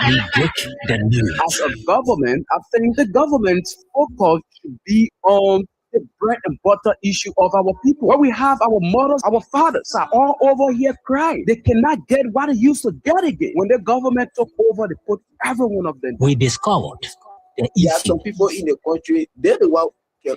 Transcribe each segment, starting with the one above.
We break the news. As a government, I think the government's focus should be on the bread and butter issue of our people. Where we have our mothers, our fathers are all over here crying. They cannot get what they used to get again. When the government took over, they put every one of them. We discovered the There are issue. some people in the country, they're the one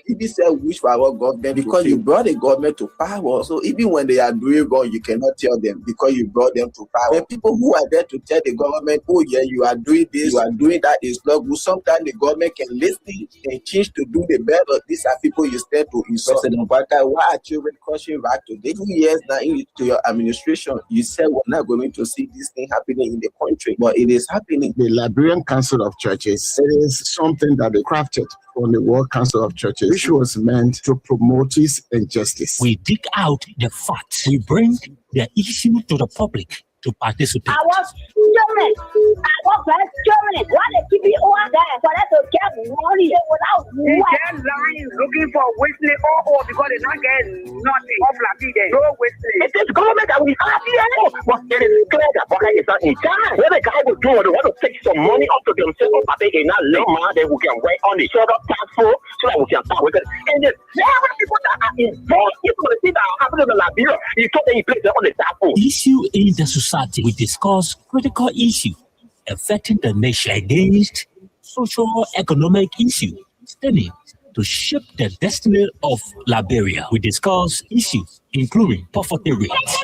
even say wish for our government because you brought the government to power. So even when they are doing wrong, you cannot tell them because you brought them to power. The people who are there to tell the government, oh yeah, you are doing this, you are doing that, is not good. Sometimes the government can listen and change to do the better. These are people you stand to insult. President Obama, why are children crossing back today? 2 years now into your administration, you said we're not going to see this thing happening in the country, but it is happening. The Liberian Council of Churches, it is something that they crafted from the World Council of Churches, which was meant to promote peace and justice. We dig out the facts. We bring the issue to the public to participate. I was children. I was children. Why they keep it over there for them to get money without They work? get lying, looking for whistling or because they not getting nothing off la vida. No whistling. It is government that we have here. But it is clear that Boka is not in charge. What the guy will do, they want to take some money up to themselves, but they not let man, then we can work on the shoulder task force so that we can start with it. And then there are people that are involved. If you see that happening in Liberia, you thought they place them on the task force. Issue in the society. We discuss critical issues affecting the nation against socio-economic issues standing to shape the destiny of Liberia. We discuss issues including poverty rates.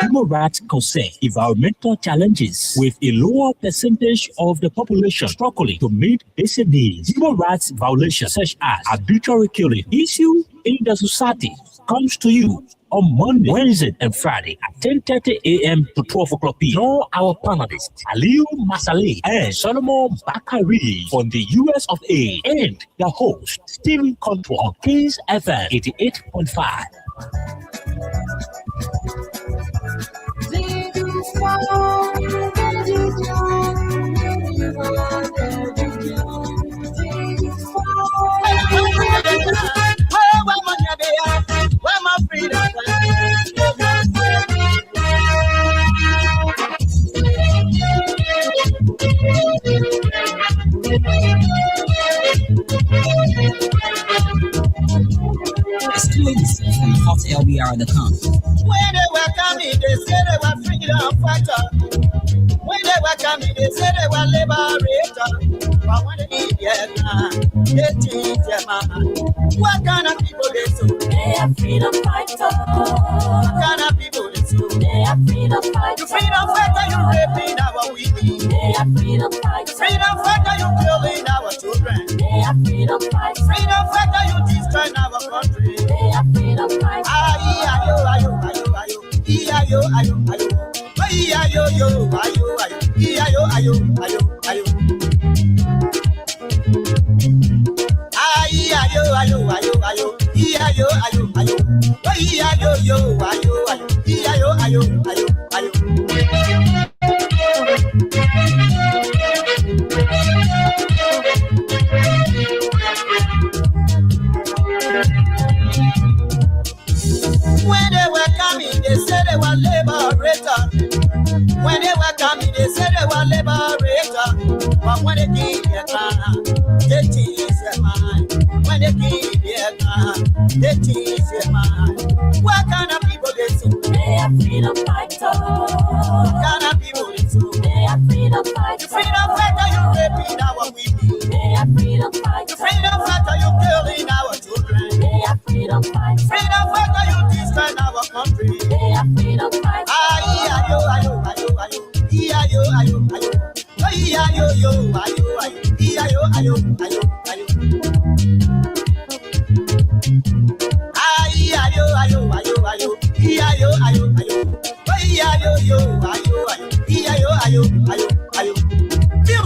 Human rights concern environmental challenges with a lower percentage of the population struggling to meet basic needs. Human rights violations such as arbitrary killing issue in the society comes to you on Monday, Wednesday, and Friday at 10:30 a.m. to 12 o'clock p.m. Join our panelists, Aliu Masale and Solomon Bakari from the US of A, and the host, Stephen Control on Kings FM 88.5. Exclusive from hotlbr.com. When they were coming, they said they were freedom fighter. When they were coming, they said they were liberator. But when they leave Vietnam, they change their mind. What kind of people they so? They are freedom fighters. What kind of people they so? They are freedom fighters. You freedom fighter, you raping our women. They are freedom fighters. Freedom fighter, you killing our children. They are freedom fighters. Freedom fighter, you destroying our country. They are freedom fighters. Ayo, ayo, ayo, ayo, ayo, ayo, ayo. Ayo, yo, ayo, ayo, ayo, ayo, ayo, ayo. Ayo, ayo, ayo, ayo, ayo, ayo, ayo, ayo. Ayo, yo, ayo, ayo, ayo, ayo, ayo. When they were coming, they said they were liberator. When they were coming, they said they were liberator. But when they came here, they changed their mind. When they came here, they changed their mind. What kind of people they so? They are freedom fighters. What kind of people they so? They are freedom fighters. You freedom fighter, you raping our women. They are freedom fighters. You freedom fighter, you killing our children. They are freedom fighters. Freedom fighter, you destroying our country. They are freedom fighters. Ayo, ayo, ayo, ayo, ayo, ayo, ayo. Ayo, yo, ayo, ayo, ayo, ayo, ayo. Ayo, ayo, ayo, ayo, ayo, ayo, ayo, ayo. Ayo, yo, ayo, ayo, ayo, ayo, ayo, ayo.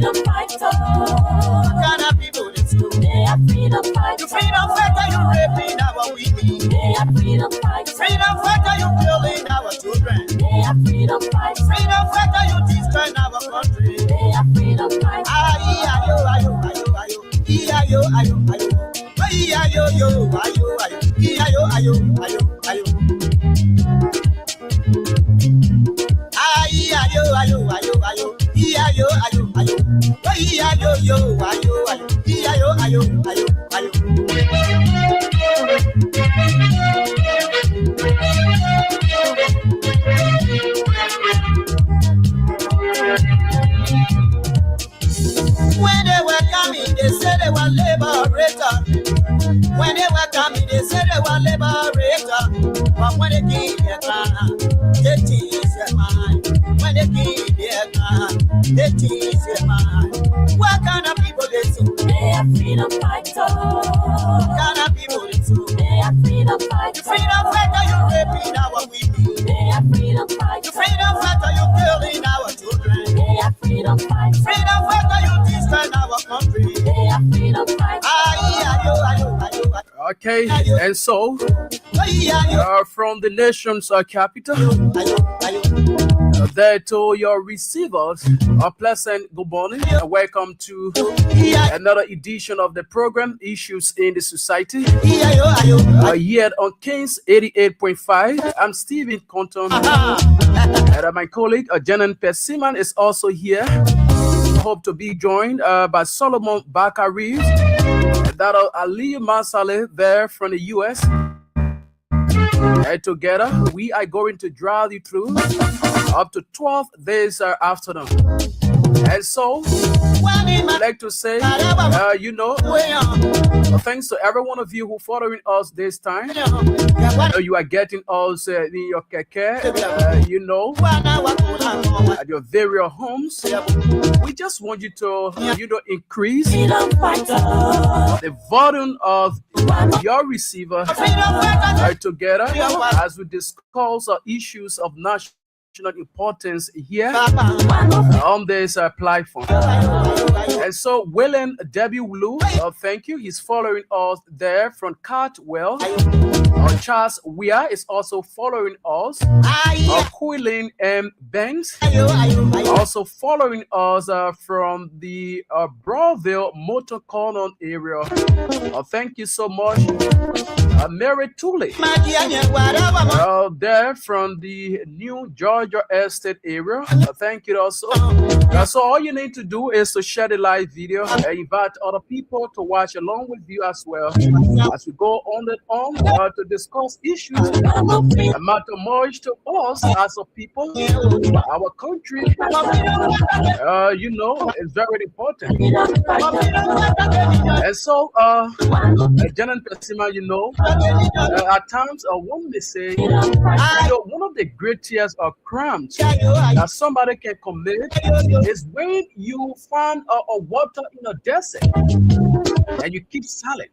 freedom fighters. What kind of people this do? They are freedom You fighters. freedom fighter, you raping our women. They are freedom fighters. Freedom fighter, you killing our children. They are freedom fighters. Freedom fighter, you destroying our country. They are freedom fighters. Ayo, ayo, ayo, ayo. Ayo, ayo, ayo. Ayo, yo, ayo, ayo. Ayo, ayo, ayo, ayo. Ayo, ayo, ayo, ayo. Ayo, ayo, ayo. Ayo, yo, ayo, ayo. Ayo, ayo, ayo, ayo. When they were coming, they said they were liberator. When they were coming, they said they were liberator. But when they came their crown, they changed their mind. When they came their crown, they changed their mind. What kind of people they sue? They are freedom fighters. What kind of people they sue? They are freedom fighters. Freedom fighter, you raping our women. They are freedom fighters. Freedom fighter, you killing our children. They are freedom fighters. Freedom fighter, you destroying our country. They are freedom fighters. Ayo, ayo, ayo, ayo. Okay, and so from the nation's capital, there to your receivers, a pleasant good morning and welcome to another edition of the program Issues in the Society. Here on Kings 88.5, I'm Stephen Compton, and my colleague Janan Persiman is also here. Hope to be joined by Solomon Bakari, that Ali Masale there from the US. And together we are going to drive you through up to 12 days afternoon. And so I'd like to say, thanks to every one of you who following us this time. You are getting us in your keke, at your various homes. We just want you to, increase the volume of your receiver together as we discuss issues of national importance here on this platform. And so William W. Wu, thank you. He's following us there from Cartwell. Charles Weir is also following us. Quillen M. Banks also following us from the Broadville Motor Corner area. Thank you so much. Mary Tooley there from the New Georgia Estate area. Thank you also. So all you need to do is to share the live video and invite other people to watch along with you as well as we go on and on to discuss issues that matter much to us as a people. Our country, is very important. And so, Janan Persima, at times one may say, one of the greatest crimes that somebody can commit is when you find a water in a desert and you keep silent.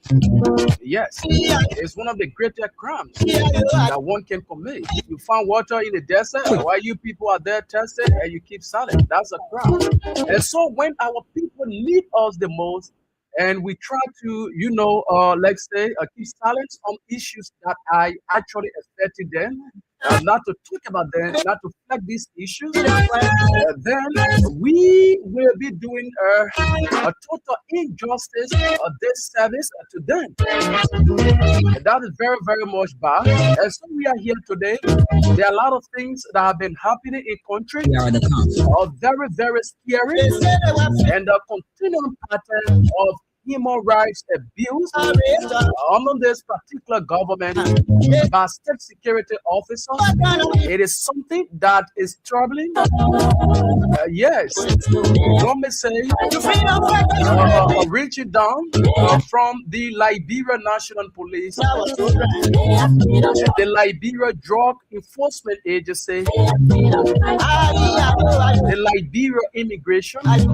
Yes, it's one of the greatest crimes that one can commit. You find water in the desert while you people are there tested and you keep silent. That's a crime. And so when our people need us the most, and we try to, let's say, keep silence on issues that I actually affected them, not to talk about them, not to flag these issues, then we will be doing a total injustice of this service to them. And that is very, very much bad. And so we are here today. There are a lot of things that have been happening in country, very, very scary, and a continuing pattern of human rights abuse under this particular government by state security officers. It is something that is troubling. Yes, one may say, reaching down from the Liberia National Police, the Liberia Drug Enforcement Agency, the Liberia Immigration, and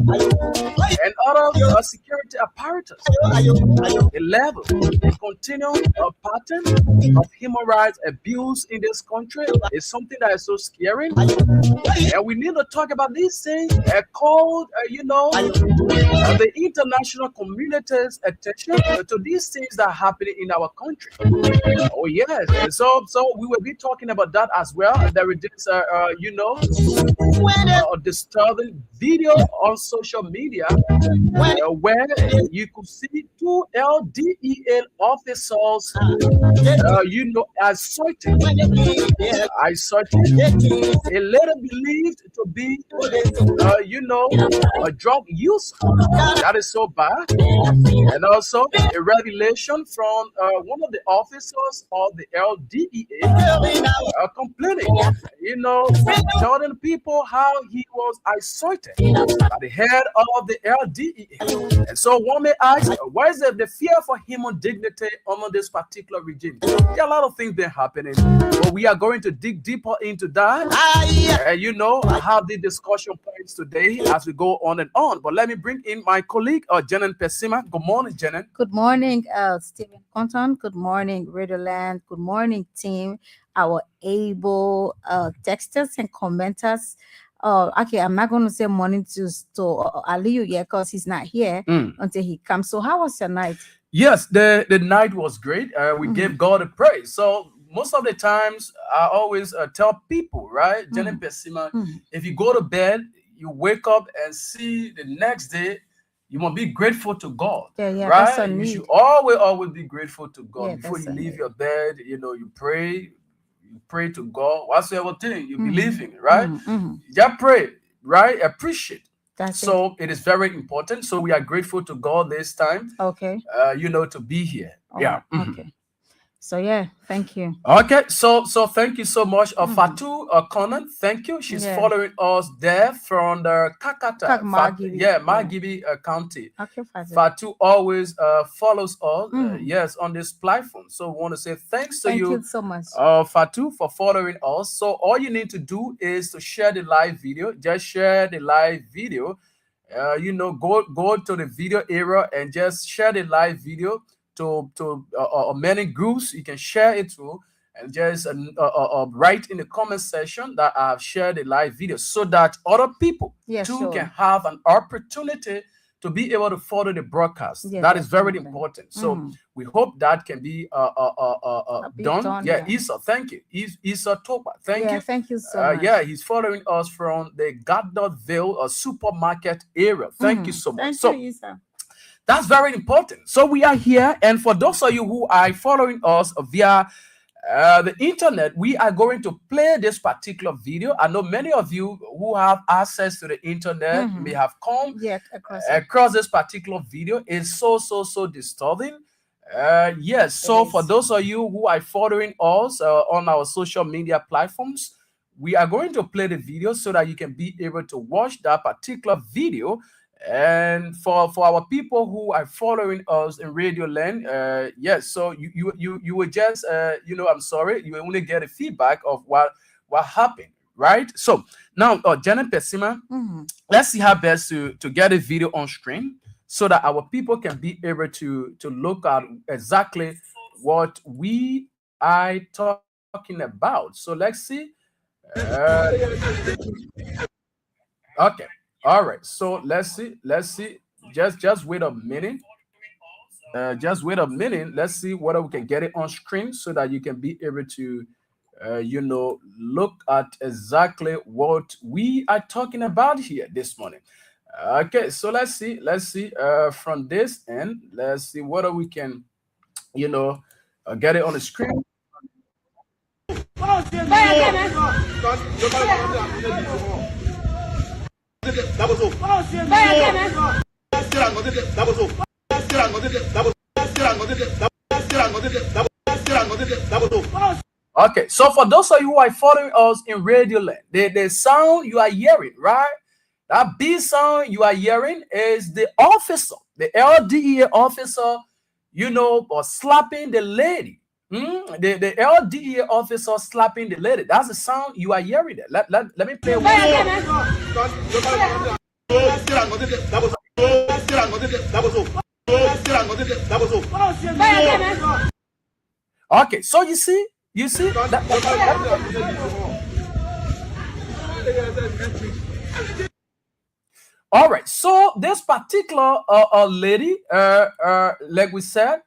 other security apparatus violators. 11. The continuing pattern of human rights abuse in this country is something that is so scary, and we need to talk about these things. Called, the international community's attention to these things that are happening in our country. Oh yes, and so we will be talking about that as well. There is this, a disturbing video on social media where you could see 2 LDEA officers, assaulting a lady believed to be, a drug user. That is so bad. And also a revelation from one of the officers of the LDEA complaining, telling people how he was assaulted by the head of the LDEA. And so one may ask, why is there the fear for human dignity under this particular regime? There are a lot of things that are happening, but we are going to dig deeper into that. I have the discussion points today as we go on and on. But let me bring in my colleague, Jenan Pesima. Good morning, Jenan. Good morning, Stephen Compton. Good morning, Radioland. Good morning, team. Our able texters and commenters. Okay, I'm not going to say morning to Aliyu yet because he's not here until he comes. So how was your night? Yes, the night was great. We gave God a praise. So most of the times I always tell people, right, Jenan Pesima, if you go to bed, you wake up and see the next day, you must be grateful to God, right? You should always be grateful to God before you leave your bed. You pray to God, whatsoever thing you believe in, right? Just pray, right? Appreciate. It is very important. So we are grateful to God this time. Okay. To be here. Okay. So thank you. Okay, so thank you so much, Fatu Conan. Thank you. She's following us there from the Kakata, Margibi County. Okay, Fatu always follows us, on this platform. So we want to say thanks to you. Thank you so much, Fatu, for following us. So all you need to do is to share the live video. Just share the live video. Go to the video area and just share the live video to many groups. You can share it to, and just write in the comment section that I have shared the live video so that other people can have an opportunity to be able to follow the broadcast. That is very important. So we hope that can be done. Issa, thank you. Issa Topa, thank you. Thank you so much. He's following us from the Gardnerville supermarket area. Thank you so much. Thank you, Issa. That's very important. So we are here, and for those of you who are following us via the internet, we are going to play this particular video. I know many of you who have access to the internet may have come across this particular video. It's so disturbing. For those of you who are following us on our social media platforms, we are going to play the video so that you can be able to watch that particular video. And for our people who are following us in Radio Land, so you will just I'm sorry, you will only get a feedback of what happened, right? So now, Jenan Pesima, let's see how best to get a video on screen so that our people can be able to look at exactly what we are talking about. So let's see. Okay. All right, so let's see. Just wait a minute. Let's see whether we can get it on screen so that you can be able to, look at exactly what we are talking about here this morning. Okay, so let's see. From this end, let's see whether we can, get it on the screen. Okay, so for those of you who are following us in Radio Land, the sound you are hearing, right? That B sound you are hearing is the officer, the LDEA officer, or slapping the lady. The LDEA officer slapping the lady. That's the sound you are hearing there. Let me play one more. Okay, so you see. All right, so this particular lady, like we said,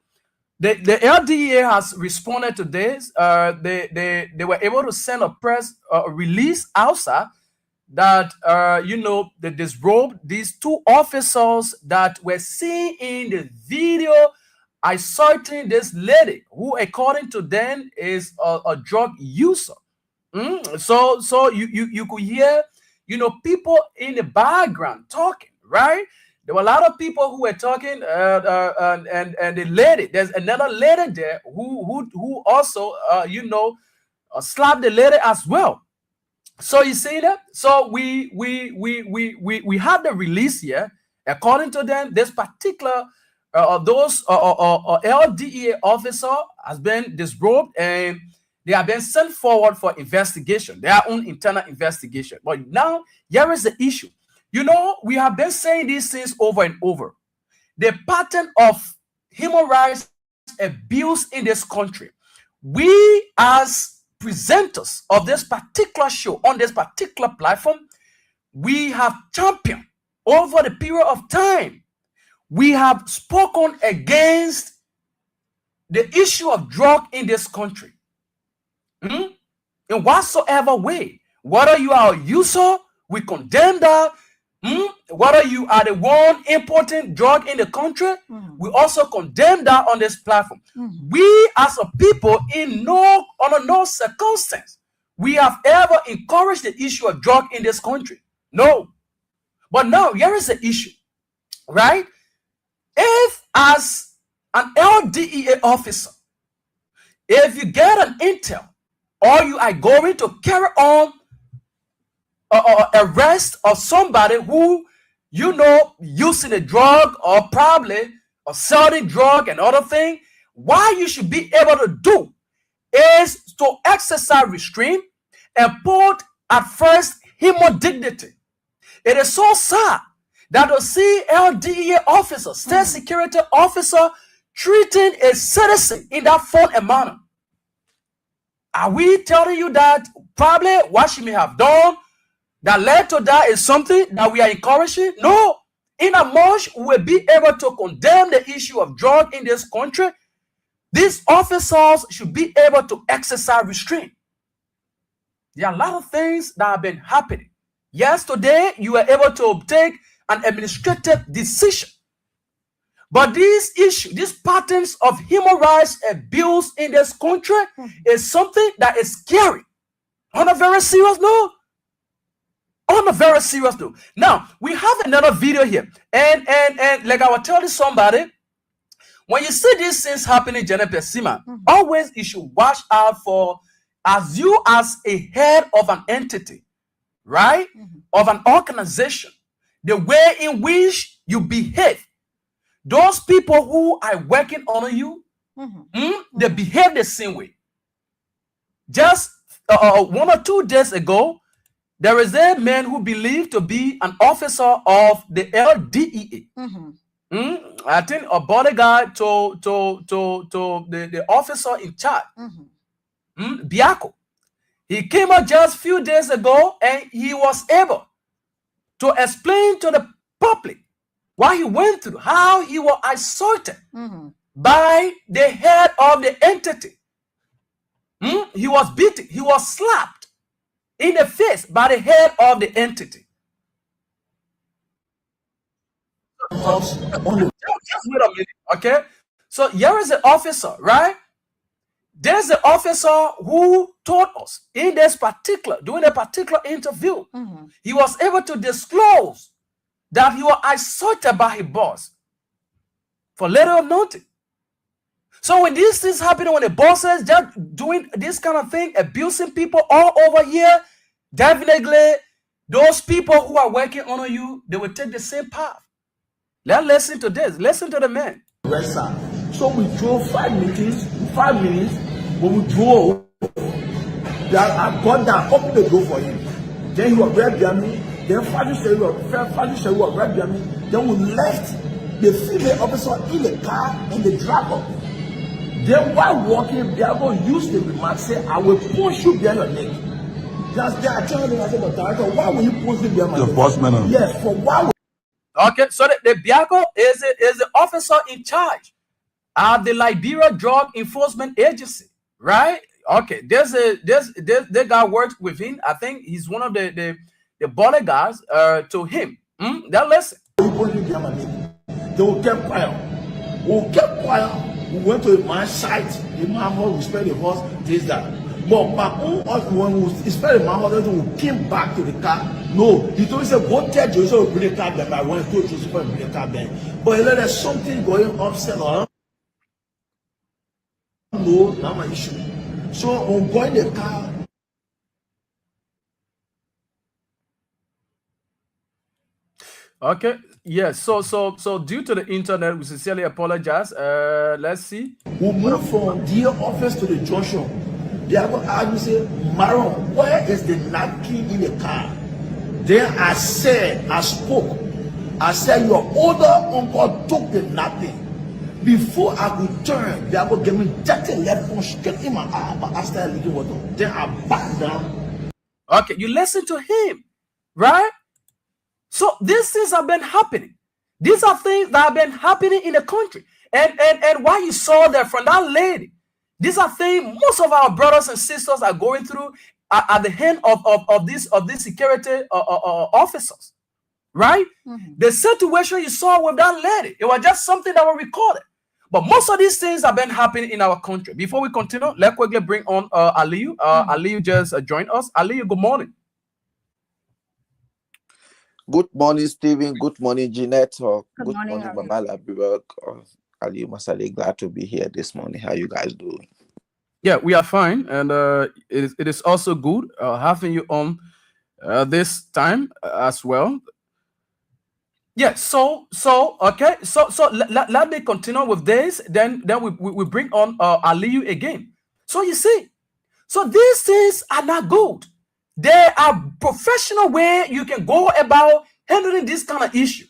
the LDA has responded to this. They were able to send a press release outside that they disrobed these two officers that were seen in the video assaulting this lady, who according to them is a drug user. So you could hear people in the background talking, right? There were a lot of people who were talking, and the lady, there's another lady there who also slapped the lady as well. So you see that? So we have the release here. According to them, this particular those LDEA officer has been disrobed and they have been sent forward for investigation, their own internal investigation. But now here is the issue. We have been saying these things over and over. The pattern of human rights abuse in this country. We as presenters of this particular show on this particular platform, we have championed over the period of time. We have spoken against the issue of drug in this country. In whatsoever way, whether you are a user, we condemn that. Whether you are the one importing drug in the country, we also condemn that on this platform. We as a people, under no circumstance, we have ever encouraged the issue of drug in this country. No. But now, here is the issue, right? If as an LDEA officer, if you get an intel or you are going to carry on arrest of somebody who using a drug or probably or selling drug and other thing, what you should be able to do is to exercise restraint and put at first human dignity. It is so sad that to see LDEA officer, state security officer, treating a citizen in that form and manner. Are we telling you that probably what she may have done that led to that is something that we are encouraging? No. In a much we will be able to condemn the issue of drug in this country, these officers should be able to exercise restraint. There are a lot of things that have been happening. Yes, today you were able to take an administrative decision. But these issues, these patterns of human rights abuse in this country is something that is scary. On a very serious note. On a very serious note. Now, we have another video here. And like I was telling somebody, when you see these things happening, Janet Pesima, always you should watch out for, as you as a head of an entity, right? Of an organization, the way in which you behave. Those people who are working under you, they behave the same way. Just 1 or 2 days ago, there is a man who believed to be an officer of the LDEA. I think a bodyguard to the officer in charge, Biako. He came out just a few days ago and he was able to explain to the public what he went through, how he was assaulted by the head of the entity. He was beaten, he was slapped in the face by the head of the entity. Just wait a minute, okay? So here is the officer, right? There's the officer who told us in this particular, during a particular interview, he was able to disclose that he was assaulted by his boss for later or nothing. So when these things happen, when the bosses just doing this kind of thing, abusing people all over here, definitely those people who are working under you, they will take the same path. Let's listen to this. Listen to the man. So we drove 5 minutes. When we drove, I got down, opened the door for him. Then he was right behind me. Then Fadi said, right behind me. Then we left the female officer in the car and they drag her. Then while walking, they are going to use the remark, say, I will push you behind your neck. Just they are telling me, I said, but director, why will you push me behind my neck? Enforcement. Yes, for why? Okay, so the Biako is the officer in charge of the Liberia Drug Enforcement Agency, right? Okay, there's the guy works with him. I think he's one of the bodyguards to him. Now listen. They will keep quiet. We kept quiet. We went to a man's site. The man who spent the horse, this that. But my own husband, when we spent the man horse, we came back to the car. No, he told me, say, go tell Joseph to bring the car back. I went to Joseph to bring the car back. But you know, there's something going upset on. No, not my issue. So on going the car. Okay, yes. So due to the internet, we sincerely apologize. Let's see. We moved from their office to the junction. They are going to ask me, say, Maron, where is the napkin in the car? Then I spoke. I said, your older uncle took the napkin. Before I could turn, they are going to give me dirty left one straight in my eye. But I started leaking water. Then I backed down. Okay, you listen to him, right? So these things have been happening. These are things that have been happening in the country. And why you saw that from that lady, these are things most of our brothers and sisters are going through at the hand of these security officers, right? The situation you saw with that lady, it was just something that was recorded. But most of these things have been happening in our country. Before we continue, let's quickly bring on Aliyu. Aliyu just joined us. Aliyu, good morning. Good morning, Stephen. Good morning, Jeanette. Good morning, Mama Labibak. Aliyu Masale, glad to be here this morning. How you guys doing? Yeah, we are fine. And it is also good having you on this time as well. Yeah, so okay, so let me continue with this. Then we bring on Aliyu again. So you see, so these things are not good. There are professional way you can go about handling this kind of issue.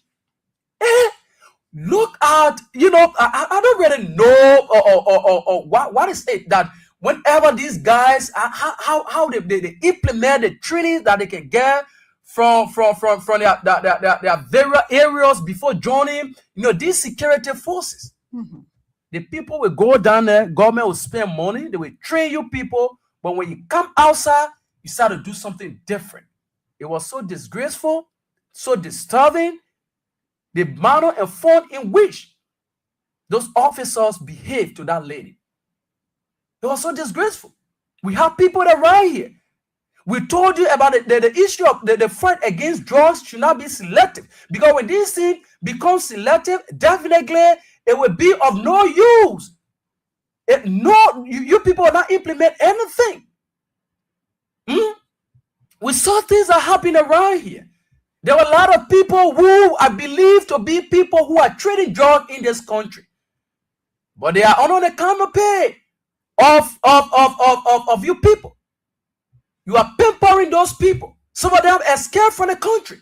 Look at, I don't really know or what is it that whenever these guys how they implement the training that they can get from their various areas before joining, these security forces. The people will go down there, government will spend money, they will train you people, but when you come outside, you start to do something different. It was so disgraceful, so disturbing, the manner and form in which those officers behaved to that lady. It was so disgraceful. We have people that are right here. We told you about the issue of the fight against drugs should not be selective. Because when this thing becomes selective, definitely it will be of no use. You people will not implement anything. We saw things are happening around here. There were a lot of people who are believed to be people who are trading drugs in this country. But they are under the canopy of you people. You are pampering those people. Some of them escaped from the country.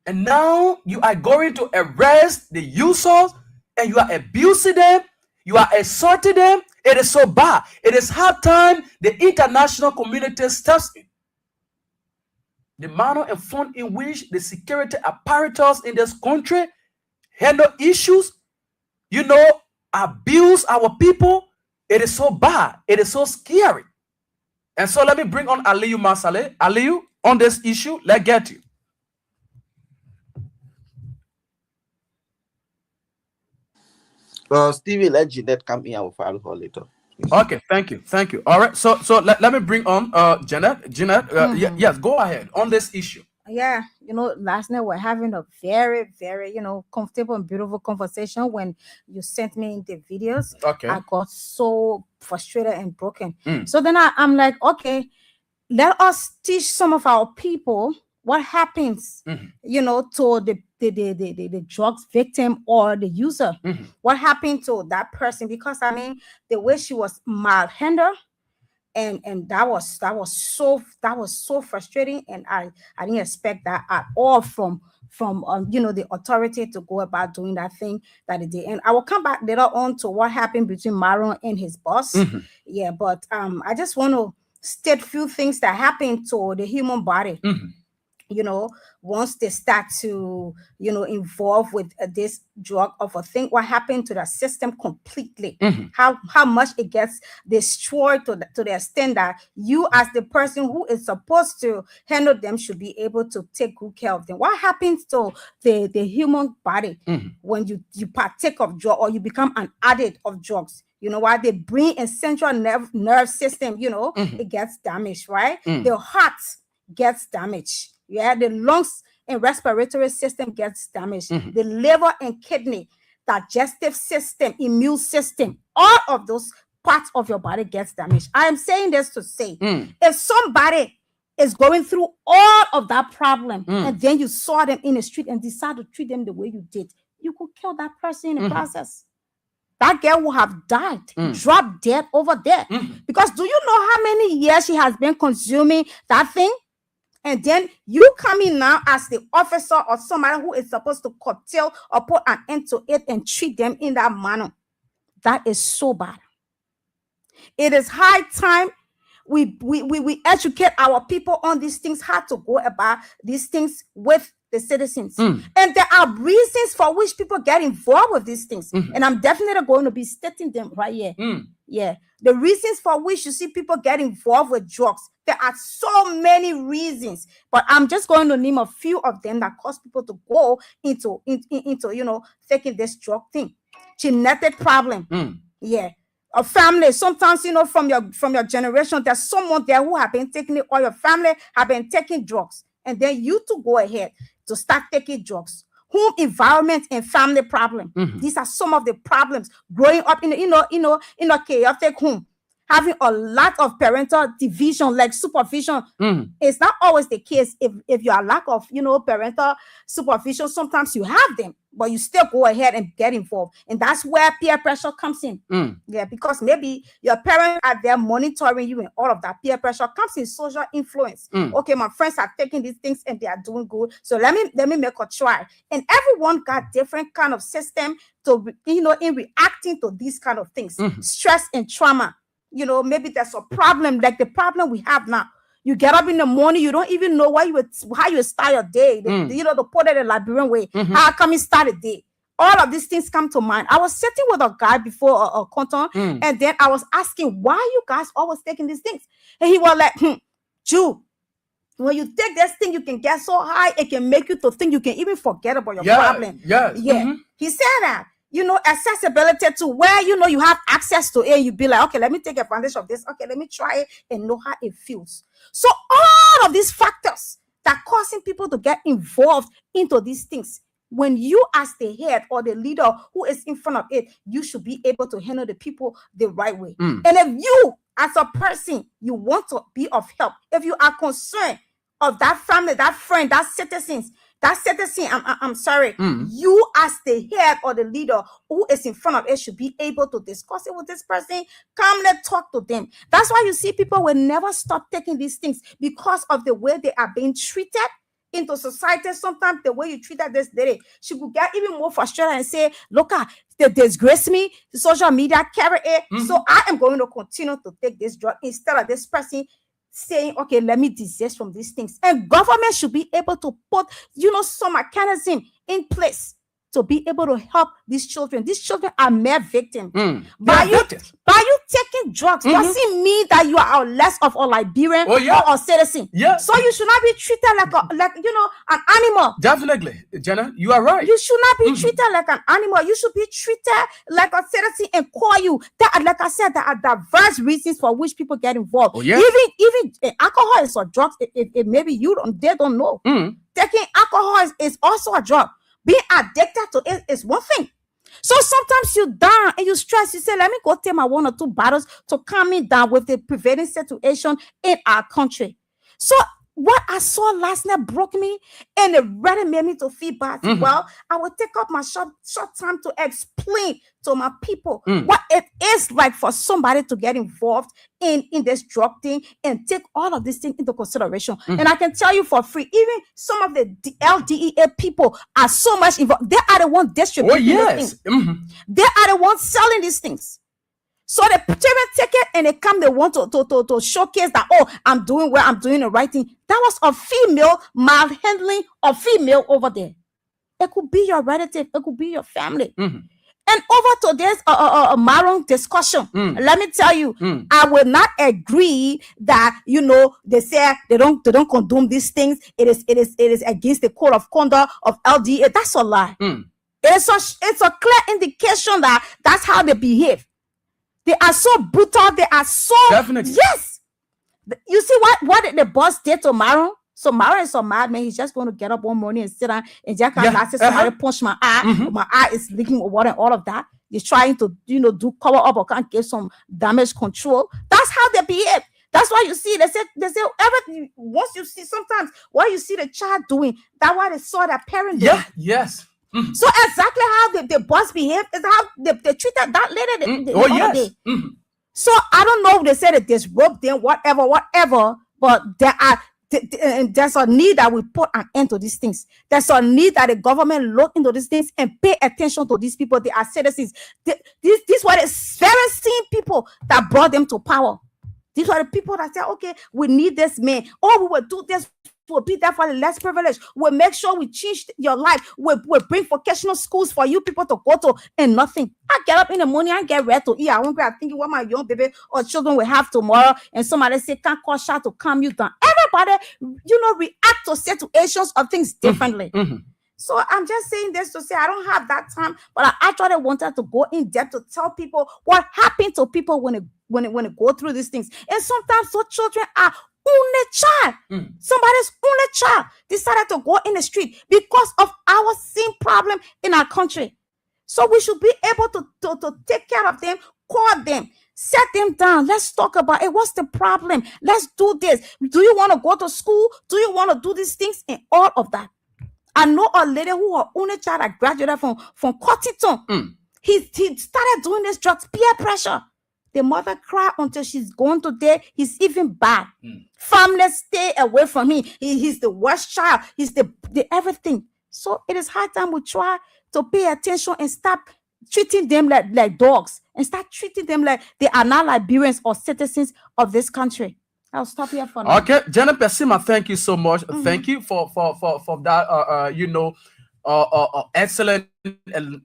And now you are going to arrest the users and you are abusing them. You are assaulting them. It is so bad. It is high time the international community steps in. The manner and form in which the security apparatus in this country handle issues, abuse our people, it is so bad. It is so scary. And so let me bring on Aliyu Masale. Aliyu, on this issue, let's get you. Stevie, let Jeanette come in. I will follow her later. Okay, thank you. All right, so let me bring on Jeanette. Yes, go ahead on this issue. Yeah, last night we're having a very, very, comfortable and beautiful conversation when you sent me the videos. Okay. I got so frustrated and broken. So then I'm like, okay, let us teach some of our people what happens, to the drugs victim or the user. What happened to that person? Because the way she was malhandled, and that was so frustrating, and I didn't expect that at all from the authority to go about doing that thing that they did. And I will come back later on to what happened between Maron and his boss. Yeah, but I just want to state few things that happen to the human body. Once they start to, involve with this drug of a thing, what happened to the system completely, how much it gets destroyed to the extent that you as the person who is supposed to handle them should be able to take good care of them. What happens to the human body when you partake of drug or you become an addict of drugs? You know why? The brain and central nerve system, it gets damaged, right? The heart gets damaged. Yeah, the lungs and respiratory system gets damaged. The liver and kidney, digestive system, immune system, all of those parts of your body gets damaged. I am saying this to say, if somebody is going through all of that problem and then you saw them in the street and decide to treat them the way you did, you could kill that person in the process. That girl will have died, dropped dead over there. Because do you know how many years she has been consuming that thing? And then you come in now as the officer or somebody who is supposed to curtail or put an end to it and treat them in that manner. That is so bad. It is high time we educate our people on these things, how to go about these things with the citizens. And there are reasons for which people get involved with these things. And I'm definitely going to be stating them right here. Yeah. The reasons for which you see people get involved with drugs, there are so many reasons, but I'm just going to name a few of them that cause people to go into taking this drug thing. Genetic problem. Yeah. A family, sometimes, from your generation, there's someone there who have been taking it, or your family have been taking drugs. And then you to go ahead to start taking drugs. Home environment and family problem. These are some of the problems. Growing up in a chaotic home, having a lot of parental division, like supervision, is not always the case. If you are lack of parental supervision, sometimes you have them, but you still go ahead and get involved, and that's where peer pressure comes in. Yeah, because maybe your parents are there monitoring you, and all of that peer pressure comes in. Social influence. Okay, my friends are taking these things and they are doing good, so let me make a try. And everyone got different kind of system to in reacting to these kind of things. Stress and trauma. Maybe there's a problem like the problem we have now. You get up in the morning, you don't even know how you start your day. To put it in a Liberian way. How come you start a day? All of these things come to mind. I was sitting with a guy before a canton, and then I was asking, why you guys always taking these things? And he was like, Jew, when you take this thing, you can get so high, it can make you to think you can even forget about your problem. He said that. Accessibility to where you have access to it, you be like, okay, let me take advantage of this. Okay, let me try it and know how it feels. So all of these factors that causing people to get involved into these things, when you as the head or the leader who is in front of it, you should be able to handle the people the right way. And if you as a person, you want to be of help, if you are concerned of that family, that friend, that citizen, I'm sorry, you as the head or the leader who is in front of it should be able to discuss it with this person. Come, let's talk to them. That's why you see people will never stop taking these things, because of the way they are being treated into society. Sometimes the way you treat this lady, she could get even more frustrated and say, look, they disgrace me, the social media carry it, so I am going to continue to take this drug instead of this person saying, okay, let me desist from these things. And government should be able to put, some mechanism in place to be able to help these children. These children are mere victims. By you taking drugs doesn't mean that you are less of a Liberian or a citizen. So you should not be treated like an animal. Definitely, Jenna, you are right. You should not be treated like an animal. You should be treated like a citizen and call you. Like I said, there are diverse reasons for which people get involved. Even alcohol is a drug. If maybe they don't know. Taking alcohol is also a drug. Being addicted to it is one thing. So sometimes you down and you stress. You say, let me go take my 1 or 2 bottles to calm me down with the prevailing situation in our country. So What I saw last night broke me, and it really made me to feel bad. Well, I will take up my short time to explain to my people what it is like for somebody to get involved in this drug thing and take all of these things into consideration. And I can tell you for free, even some of the LDEA people are so much involved. They are the ones distributing these things. They are the ones selling these things. So the children take it and they come, they want to showcase that, oh, I'm doing well, I'm doing the right thing. That was a female malhandling a female over there. It could be your relative, it could be your family. And over today's Maron discussion, let me tell you, I will not agree that, you know, they say they don't condone these things. It is against the code of conduct of LDA. That's a lie. It's a clear indication that that's how they behave. They are so brutal. They are so definitely. Yes. You see what the boss did to Maron? So Maron is a madman. He's just going to get up one morning and sit down and just somebody punch my eye. My eye is leaking water and all of that. He's trying to, you know, do cover up or can't get some damage control. That's how they behave. That's why you see, they say everything. Once you see, sometimes what you see the child doing, that's why they saw that parent doing. Yes. So exactly how the boss behave is how they treated that lady the other day. So I don't know if they said that disrupt them, whatever, but there's a need that we put an end to these things. There's a need that the government look into these things and pay attention to these people. They are citizens. These were the very same people that brought them to power. These are the people that say, okay, we need this man. Oh, we will do this. We'll be there for the less privileged. We'll make sure we change your life. We'll bring vocational schools for you people to go to, and nothing. I get up in the morning and get ready to eat. I'm thinking what my young baby or children will have tomorrow, and somebody say, can't call shot to calm you down. Everybody, you know, react to situations of things differently. So I'm just saying this to say I don't have that time, but I actually wanted to go in depth to tell people what happened to people when they go through these things. And sometimes those children are only child. Somebody's only child decided to go in the street because of our same problem in our country. So we should be able to take care of them, call them, set them down. Let's talk about it. What's the problem? Let's do this. Do you want to go to school? Do you want to do these things? And all of that. I know a lady who her only child that graduated from Cottington. He started doing this drugs, peer pressure. The mother cried until she's gone today. He's even bad. Family stay away from him. He's the worst child. He's the everything. So it is high time we try to pay attention and stop treating them like dogs and start treating them like they are not Liberians or citizens of this country. I'll stop here for now. Okay, Jenna Pesima, thank you so much. Thank you for that. Excellent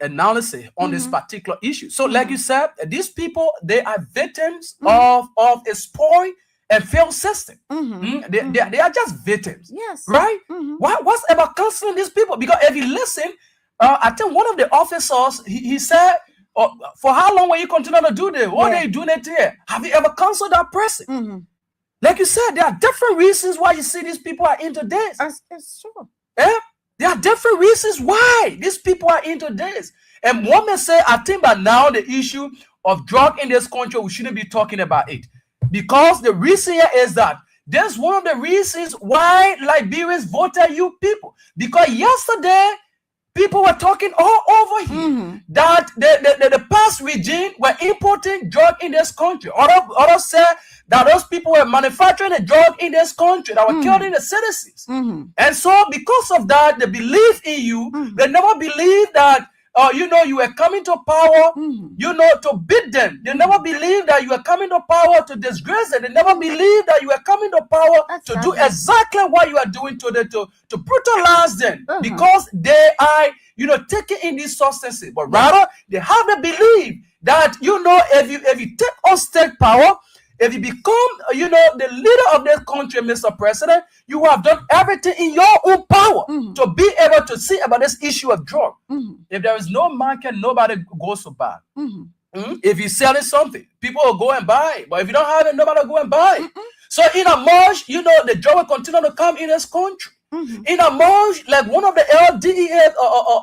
analysis on this particular issue. So, like you said, these people, they are victims of a spoiled and failed system. They are just victims. Yes. Right? What's about counseling these people? Because if you listen, I think one of the officers, he said, for how long will you continue to do this? What are you doing it here? Have you ever counseled that person? Like you said, there are different reasons why you see these people are into this. It's true. Yeah? There are different reasons why these people are into this. And one may say, I think by now the issue of drug in this country, we shouldn't be talking about it. Because the reason here is that that's one of the reasons why Liberians voted you people. Because yesterday, people were talking all over here that the past regime were importing drug in this country. Others said that those people were manufacturing the drug in this country that were killing the citizens. And so because of that, they believe in you. They never believed that, you were coming to power, to beat them. They never believed that you were coming to power to disgrace them. They never believed that you were coming to power to do exactly what you are doing to brutalize them because they are, taking in these substances. But rather, they have the belief that, if you take on state power, if you become, the leader of this country, Mr. President, you have done everything in your own power to be able to see about this issue of drug. If there is no market, nobody goes to buy. If you're selling something, people will go and buy it. But if you don't have it, nobody will go and buy it. So in a march, the drug will continue to come in this country. In a month, like one of the LDEA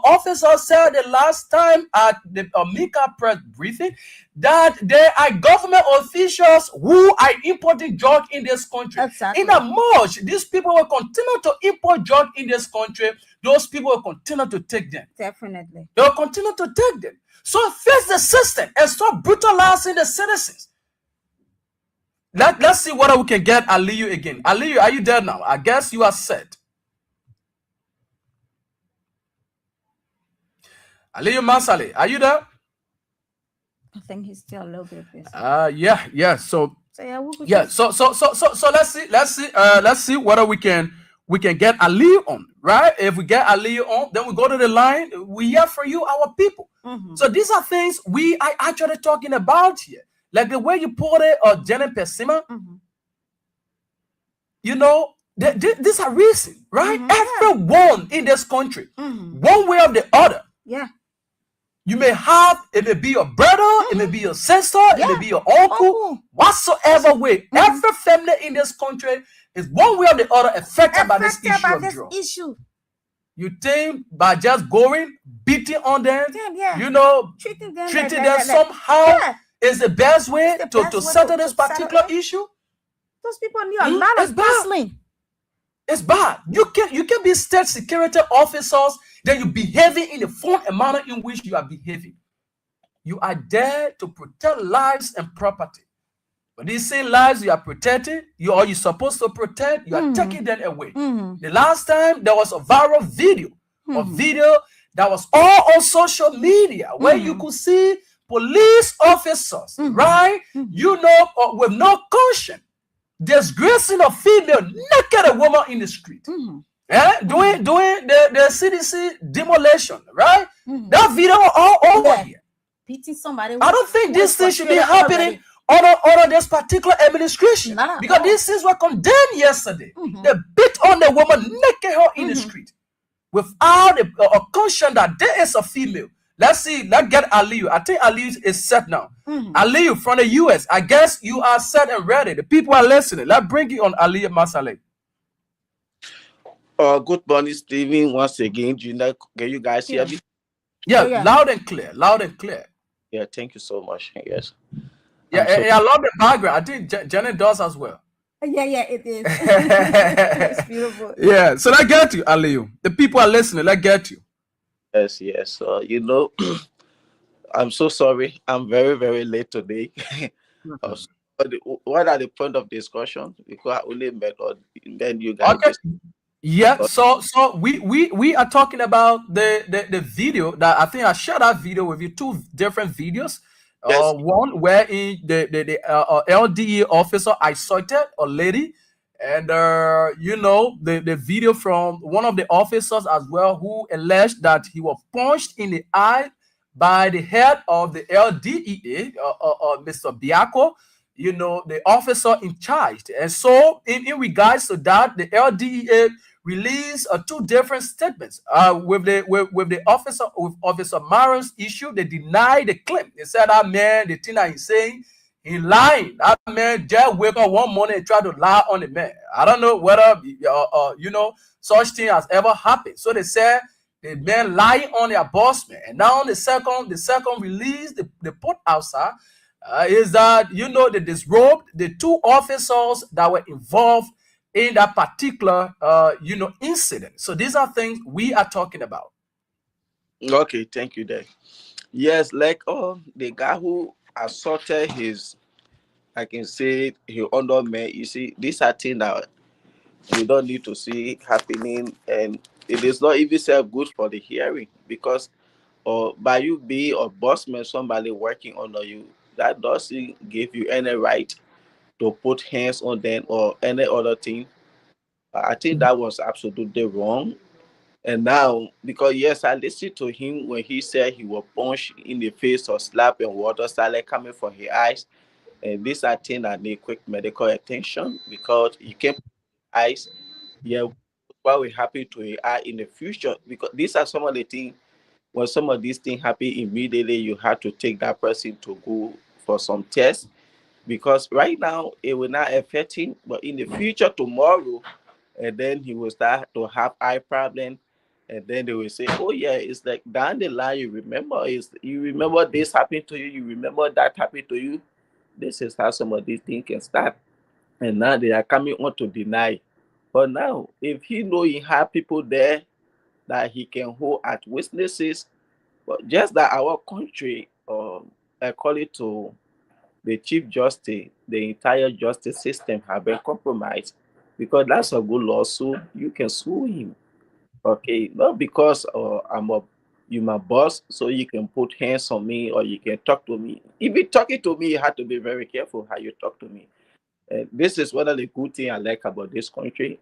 officers said the last time at the Mika press briefing that there are government officials who are importing drugs in this country. In a month, these people will continue to import drugs in this country. Those people will continue to take them. Definitely. They will continue to take them. So face the system and stop brutalizing the citizens. Let's see whether we can get Aliyu again. Aliyu, are you there now? I guess you are set. Aliyu Masale, are you there? I think he's still a little bit busy. Yeah. So yeah, let's see whether we can get Aliyu on, right? If we get Aliyu on, then we go to the line. We hear from you, our people. So these are things we are actually talking about here. Like the way you put it, Janet Pesima, you know, these are reasons, right? Everyone in this country, one way or the other. Yeah. You may have, it may be your brother, it may be your sister, it may be your uncle, whatsoever way. Every family in this country is one way or the other affected by this issue of drugs. You think by just going, beating on them, you know, treating them somehow is the best way to settle this particular issue? Those people need a lot of counseling. It's bad. You can be state security officers, then you behaving in the form and manner in which you are behaving. You are there to protect lives and property. But these same lives you are protecting, you're supposed to protect, you are taking them away. The last time there was a viral video, a video that was all on social media where you could see police officers, right? You know, with no conscience, disgracing a female, naked a woman in the street. Doing the CDC demolition, right? That video all over here. Beating somebody. I don't think this thing should be happening under this particular administration, because these things were condemned yesterday. They beat on the woman, naked her in the street without a conscience that there is a female. Let's get Aliyu. I think Aliyu is set now. Aliyu from the US, I guess you are set and ready. The people are listening. Let's bring you on, Aliyu Masale. Good morning, Stephen. Once again, can you guys hear me? Yeah, loud and clear. Loud and clear. Yeah, thank you so much. Yes. Yeah, I love the background. I think Janet does as well. Yeah, it is. It's beautiful. Yeah, so let's get you, Aliyu. The people are listening. Let's get you. Yes. You know, I'm so sorry. I'm very, very late today. What are the point of discussion? Because I only met you guys. Okay. Yeah, so we are talking about the video that I think I shared that video with you, two different videos. Yes. One where in the LDE officer assaulted a lady, and you know, the video from one of the officers as well who alleged that he was punched in the eye by the head of the LDEA, Mr. Biako, you know, the officer in charge. And so in regards to that, the LDEA released two different statements. With Officer Maron's issue, they denied the claim. They said that man, the thing that he's saying, he lying. That man just wake up one morning and try to lie on the man. I don't know whether you know, such thing has ever happened. So they said the man lying on their boss man. And now the second release they put outside is that, you know, they disrobed the two officers that were involved in that particular you know, incident. So these are things we are talking about. Okay, thank you, Dave. Yes, like the guy who assaulted his, I can say, he under me. You see, these are things that we don't need to see happening, and it is not even so good for the hearing, because by you being a boss man, somebody working under you, that doesn't give you any right to put hands on them or any other thing. I think that was absolutely wrong. And now, because yes, I listened to him when he said he was punched in the face or slapped and water started coming from his eyes. And these are things that need quick medical attention, because you can't put eyes. Yeah, what will happen to your eye in the future? Because these are some of the things, when some of these things happen immediately, you have to take that person to go for some tests. Because right now it will not affect him, but in the future, tomorrow, and then he will start to have eye problem, and then they will say, "Oh yeah, it's like down the line. You remember this happened to you. You remember that happened to you." This is how some of these things can start, and now they are coming on to deny. But now, if he know he have people there that he can hold at witnesses, but just that our country, according to the Chief Justice, the entire justice system have been compromised, because that's a good lawsuit. You can sue him, okay? Not because you my boss, so you can put hands on me or you can talk to me. If you're talking to me, you have to be very careful how you talk to me. This is one of the good things I like about this country.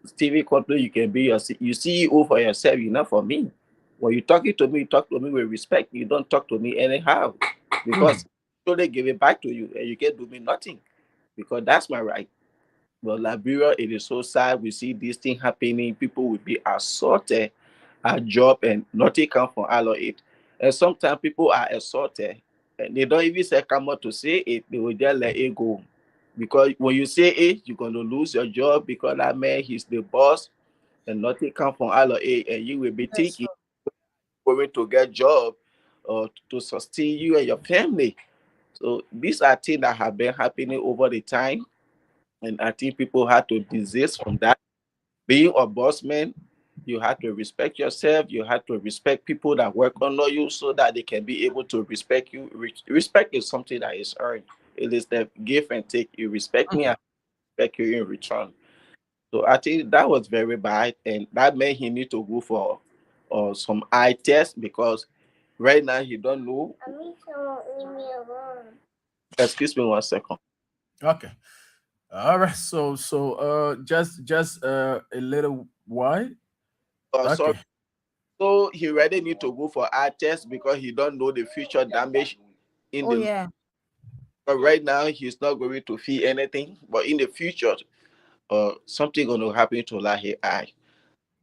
Stevie country, you can be you CEO for yourself, you're not for me. When you're talking to me, you talk to me with respect. You don't talk to me anyhow, because so they give it back to you and you can't do me nothing, because that's my right. But Liberia, it is so sad. We see this thing happening. People will be assaulted at job and nothing come from all of it. And sometimes people are assaulted and they don't even say come out to say it. They will just let it go. Because when you say it, you're going to lose your job, because that man, he's the boss and nothing come from all of it. And you will be thinking going to get job or to sustain you and your family. So these are things that have been happening over the time. And I think people have to desist from that. Being a boss man, you have to respect yourself. You have to respect people that work under you, so that they can be able to respect you. Respect is something that is earned. It is the give and take. You respect me, I respect you in return. So I think that was very bad, and that meant he need to go for some eye test, because right now he don't know. Excuse me 1 second. Okay. All right. So just a little why? So he really need to go for eye test, because he don't know the future damage in the. Yeah. But right now he's not going to feel anything, but in the future, something going to happen to Lahi eye.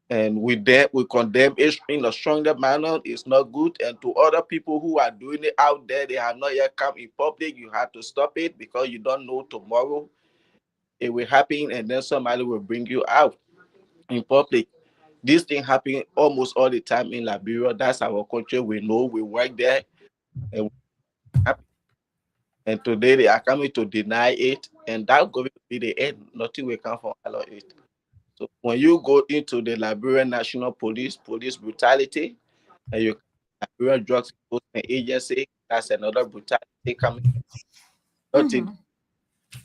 And with that, we condemn it in a stronger manner. It's not good. And to other people who are doing it out there, they have not yet come in public. You have to stop it, because you don't know tomorrow it will happen, and then somebody will bring you out in public. This thing happen almost all the time in Liberia. That's our country. We know, we work there, and today they are coming to deny it, and that's going to be the end. Nothing will come from all of it. So when you go into the Liberian National Police brutality, and you Liberian Drugs Enforcement Agency, that's another brutality coming. Nothing.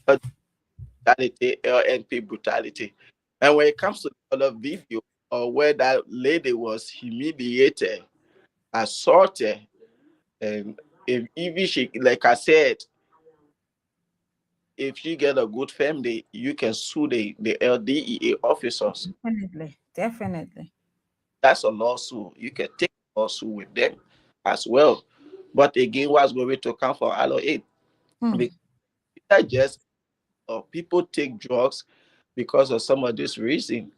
Brutality, LNP brutality. And when it comes to the other video, or where that lady was humiliated, assaulted, and if she, like I said, if she get a good family, you can sue the LDEA officers. Definitely. That's a lawsuit. You can take a lawsuit with them as well. But again, what's going to come for all of it? Because that just people take drugs because of some of this reason.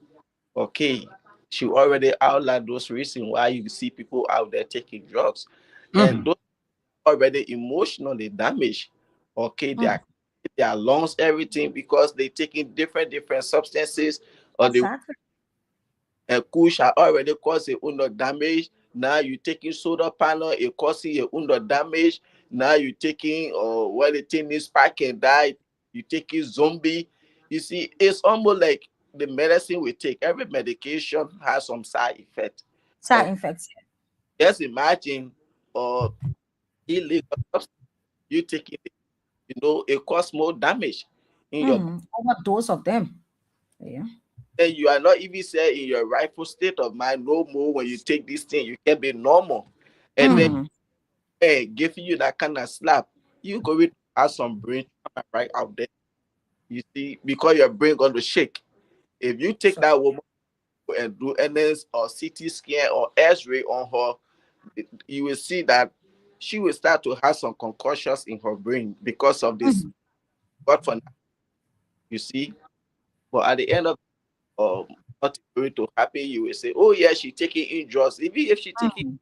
Okay, she already outlined those reasons why you see people out there taking drugs, and those already emotionally damaged. Okay, their lungs, everything, because they taking different substances, or the kush already caused a under damage. Now you taking soda panel, it causing a under damage. Now you taking the thing is spark and die. You taking zombie. You see, it's almost like the medicine we take. Every medication has some side effect. Side effects. Just imagine, illegal substance you taking it, it causes more damage in your overdose of them. Yeah. And you are not even say in your rightful state of mind no more. When you take this thing, you can be normal. And then giving you that kind of slap, you go to have some brain right out there. You see, because your brain going to shake. If you take that woman and do NS or CT scan or X-ray on her, you will see that she will start to have some concussions in her brain because of this. But for now, you see, but at the end of nothing going to happen, you will say, oh yeah, she's taking in drugs. Even if she's taking,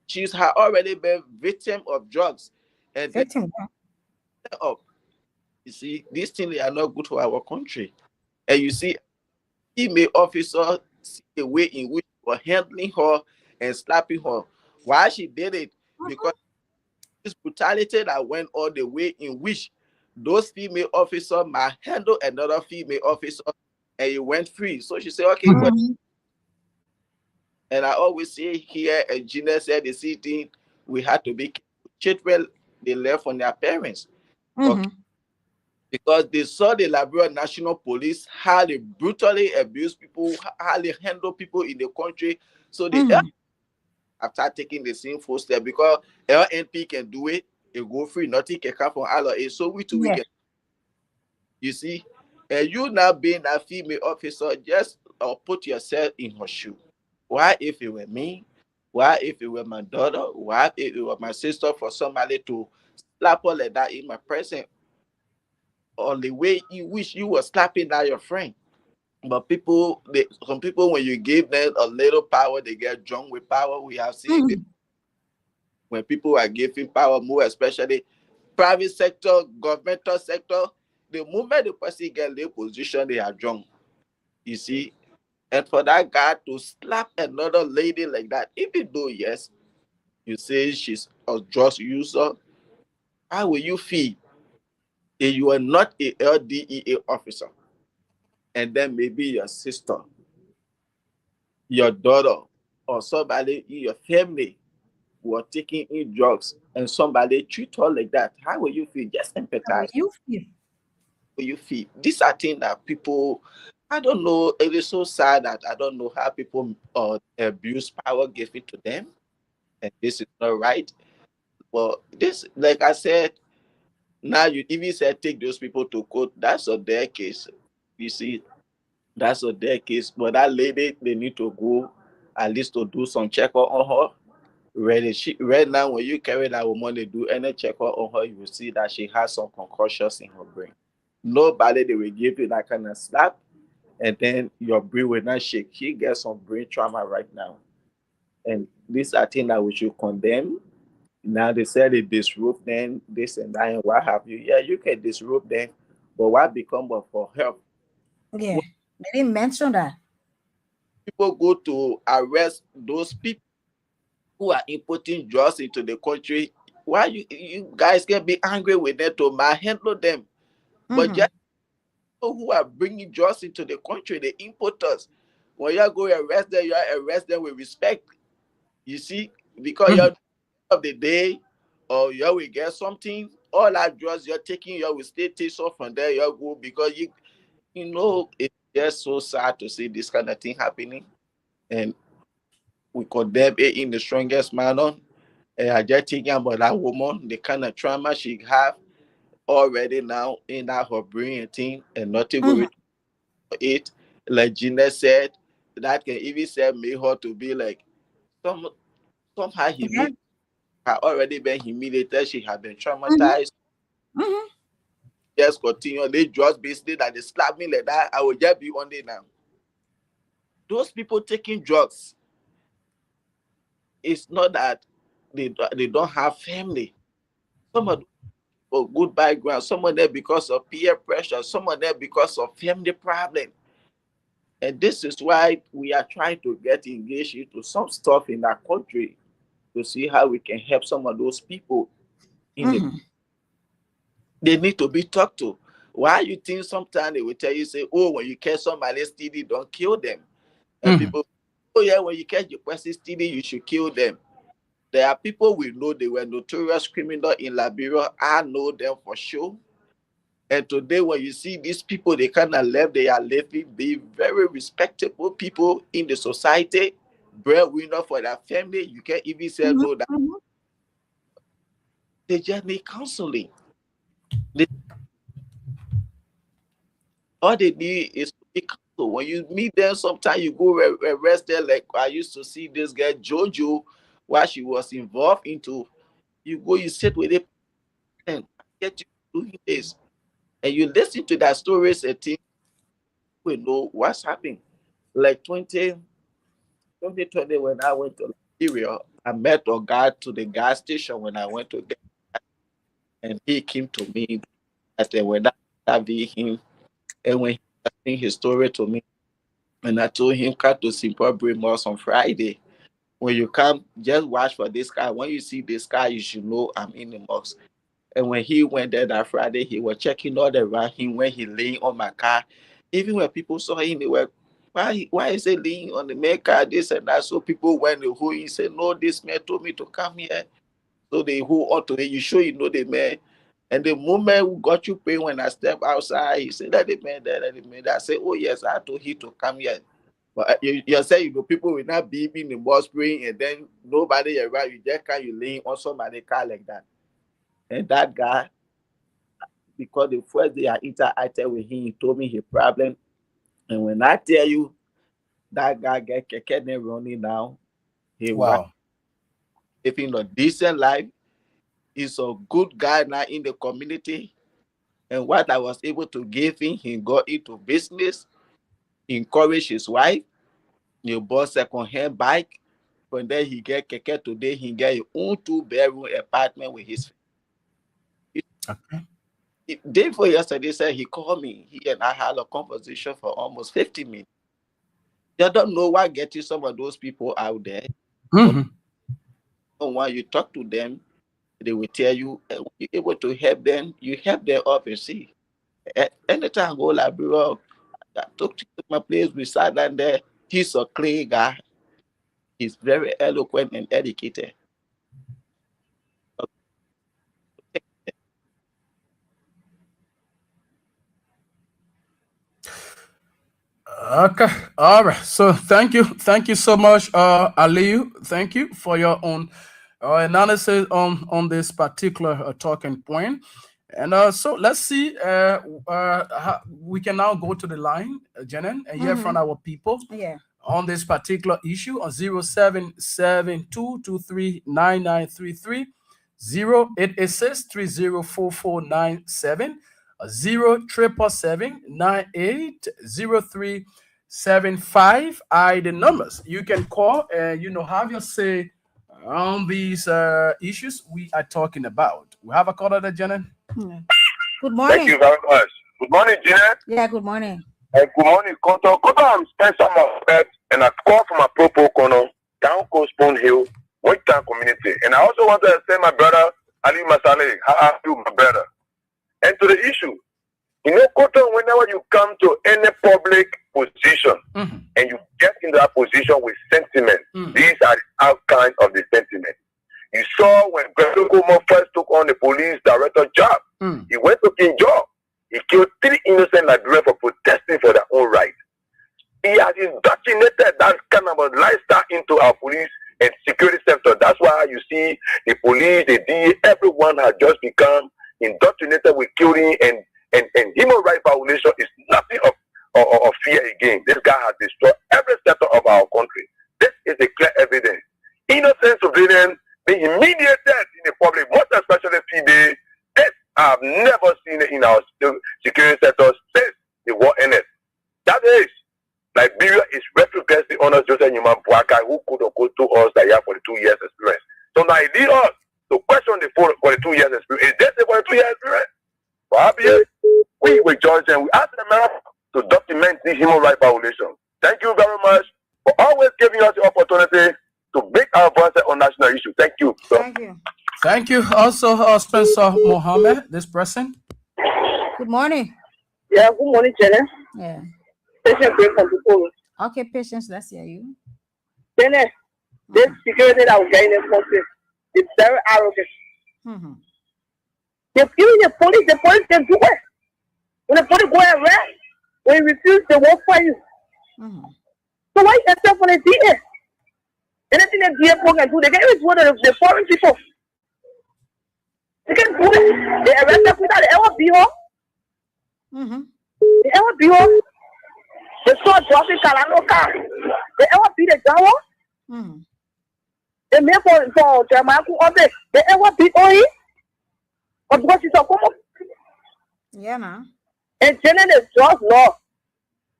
she's already been victim of drugs. And you see, these things are not good for our country. And you see, female officer see the way in which they were handling her and slapping her. Why she did it? Because this brutality that went all the way in which those female officers might handle another female officer and you went free. So she said, okay, well, and I always say here, and Gina said the same thing, we had to be children, they learn from their parents. Okay. Because they saw the Liberia National Police, how they brutally abuse people, how they handle people in the country. So they after taking the same full step, because LNP can do it, it go free, nothing can come from all of it. So we too, we can. You see, and you now being a female officer, just put yourself in her shoe. Why if it were me? Why if it were my daughter? Why if it were my sister, for somebody to slap her like that in my presence? On the way in which you were slapping at your friend. But some people, when you give them a little power, they get drunk with power. We have seen it. When people are giving power more, especially private sector, governmental sector, the moment the person gets their position, they are drunk. You see? And for that guy to slap another lady like that, even though, yes, you say she's a drug user, how will you feel if you are not a LDEA officer? And then maybe your sister, your daughter, or somebody in your family who are taking in drugs and somebody treat her like that, how will you feel? Just empathize. How will you feel? These are things that people, I don't know, it is so sad that I don't know how people abuse power given to them. And this is not right. Well, this, like I said, now you even said take those people to court. That's a their case. You see, that's a their case. But that lady, they need to go at least to do some check-up on her. Right now, when you carry that woman, they do any check-up on her, you will see that she has some concussions in her brain. Nobody, they will give you that kind of slap, and then your brain will not shake. She gets some brain trauma right now. And these are things that we should condemn. Now they said they disrupt them, this and that, and what have you. Yeah, you can disrupt them, but what become of for help? Yeah, they didn't mention that. People go to arrest those people who are importing drugs into the country. Why you guys can be angry with them to handle them? But just people who are bringing drugs into the country, the importers, when you go arrest them, you arrest them with respect. You see, because you're of the day, or you will get something, all that drugs you're taking, you will stay taste off from there, you go, because you know, it's just so sad to see this kind of thing happening. And we condemn it in the strongest manner. And I just thinking about that woman, the kind of trauma she have already now in that her brain thing, and nothing going to it. Like Gina said, that can even say make her to be like somehow humiliated. Had already been humiliated. She had been traumatized. Just continue. They just basically that they slap me like that. I will just be on there now. Those people taking drugs, it's not that they don't have family. Some of them for good background, some of them because of peer pressure, some of them because of family problem. And this is why we are trying to get engaged into some stuff in our country to see how we can help some of those people. They need to be talked to. Why you think sometimes they will tell you, say, oh, when you catch somebody steady, don't kill them. And people, oh yeah, when you catch your person steady, you should kill them. There are people we know, they were notorious criminals in Liberia. I know them for sure. And today, when you see these people, they kind of left, they are living, be very respectable people in the society, breadwinner for their family. You can't even say no that. They just need counseling. All they need is to be counseled. When you meet them, sometimes you go arrest them. Like I used to see this girl, Jojo, while she was involved into, you go, you sit with it and get you doing this. And you listen to that stories and think, we know what's happening. Like 2020, when I went to Liberia, I met a guy to the gas station when I went to get gas, and he came to me. I said, when I interviewed him, and when he telling his story to me. And I told him, come to Zimbabwe Mosque on Friday. When you come, just watch for this car. When you see this car, you should know I'm in the mosque. And when he went there that Friday, he was checking all around him when he laying on my car. Even when people saw him, they were, why is he laying on the main car, this and that? So people went to who he said, no, this man told me to come here. So they who ought to, you sure you know the man? And the moment who got you paid when I step outside, he said, let the man there, let the man there. I said, oh yes, I told him to come here. But you say, people will not be in the mosque praying and then nobody around, you just can't, you laying on somebody's car like that. And that guy, because the first day I interacted with him, he told me his problem. And when I tell you, that guy get keke running now, he was living a decent life. He's a good guy now in the community. And what I was able to give him, he got into business, encouraged his wife, he bought second-hand bike. From there, he get keke today, he get his own 2-bedroom apartment with his family. Day before yesterday, said he called me. He and I had a conversation for almost 50 minutes. You don't know what getting some of those people out there. And when you talk to them, they will tell you, and you're able to help them, you help them up and see. Anytime I go like, bro, I took to my place, we sat down there. He's a clean guy. He's very eloquent and educated. Okay, all right. So thank you so much, Aliyu. Thank you for your own analysis on this particular talking point. And so let's see. We can now go to the line, Jenin, and hear from our people on this particular issue on 0772239933, 0886304497. 07779800375 are the numbers you can call and have your say on these issues we are talking about. We have a caller there, Janet. Good morning. Thank you very much. Good morning, Janet. Yeah, good morning. Good morning, Koto. I'm Spencer Moffett, and I call from a Propo Kono, down Coast Spoon Hill, Whitetown community. And I also want to say my brother, Ali Masale, how are you, my brother? And to the issue, Koto, whenever you come to any public position and you get in that position with sentiment, these are the outcomes of the sentiment. You saw when Gregory Kumo first took on the police director job, he went to King Job. He killed 3 innocent Nigerians for protesting for their own rights. He has indoctrinated that kind of a lifestyle into our police and security sector. That's why you see the police, the DA, everyone has just become indoctrinated with killing and human rights violation is nothing of fear again. This guy has destroyed every sector of our country. This is a clear evidence. Innocent civilians being humiliated in the public, most especially female. This I've never seen it in our security sector since the war ended. That is, Liberia is retrogressing on us, Joseph Newman Boakai, who could have go to us that he had 42 years experience. So now he lead us to question the 42 years experience. Is this the 42 years experience? Perhaps we will judge and we ask America to document the human rights violation. Thank you very much for always giving us the opportunity to make our voice on national issue. Thank you. Thank you. Thank you. Also, Spencer Mohammed, this person. Good morning. Yeah, good morning, Jenna. Yeah. Patient break from people. Okay, patience, let's hear you. Jenna, this security that we get in this country is very arrogant. The police can do it. When the police go arrest, when you refuse, they won't fight you. So why you accept for the DA? Anything the DA can do, they can even do it the foreign people. They can do it. They arrest them without the ever be home. They ever be home. They saw dropping Kalano car. They ever be the Jawa. They make for Jamaku on it. They ever be Oi. But because it's a common. Yeah, man. And generally, the drug law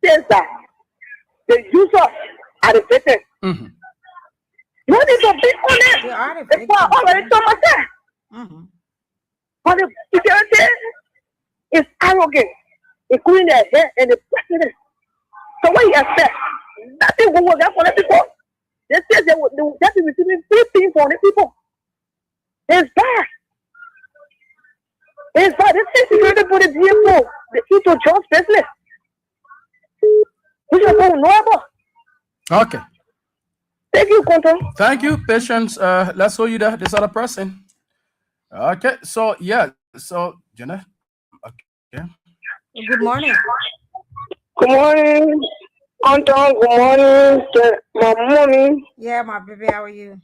says that the user are the victim. You need to be honest. They are the victim. It's already so much there. But the security is arrogant. including the head and the president. So what you expect? Nothing will work out for the people. They said they will just be receiving free things from the people. It's bad. It's bad. This is security for the DFO. The people John's business. We should go normal. Okay. Thank you, Control. Thank you, Patience. Let's show you this other person. Okay, so yeah, so Jenna. Okay. Good morning. Good morning, Control. Good morning, my mommy. Yeah, my baby, how are you?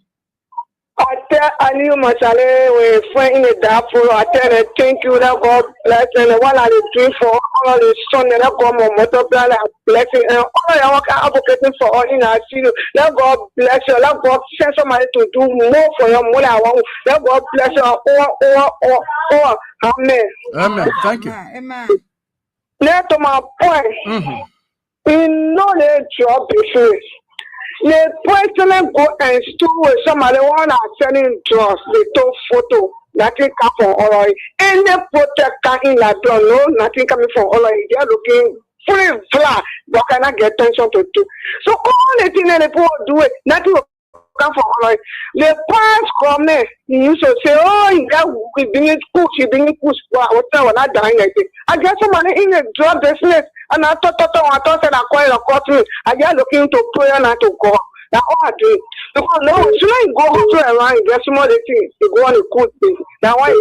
I tell Aliu Machale, we're friend in the Darfur. I tell her, thank you, that God bless. And what are they doing for all the son that God multiply and blessing? And all the work advocating for all in our city. Let God bless you. Let God send somebody to do more for you. More than one. Let God bless you. Amen. Amen. Thank you. Amen. Now to my point. We know the job before. The president go and stood with somebody one are selling drugs. They took photo. Nothing come from all of it. Any protector in that door, no, nothing coming from all of it. They are looking fully flat, but cannot get attention to do. So all the things that the people do it, nothing will come from all of it. The parents come there, he used to say, oh, he bringing push, whatever, we're not dying like this. I get somebody in the drug business. And I thought that I quite a court. I get looking to prayer not to go. That's all I do. Because no, should I go to around and get some other things to go on the good things? That's why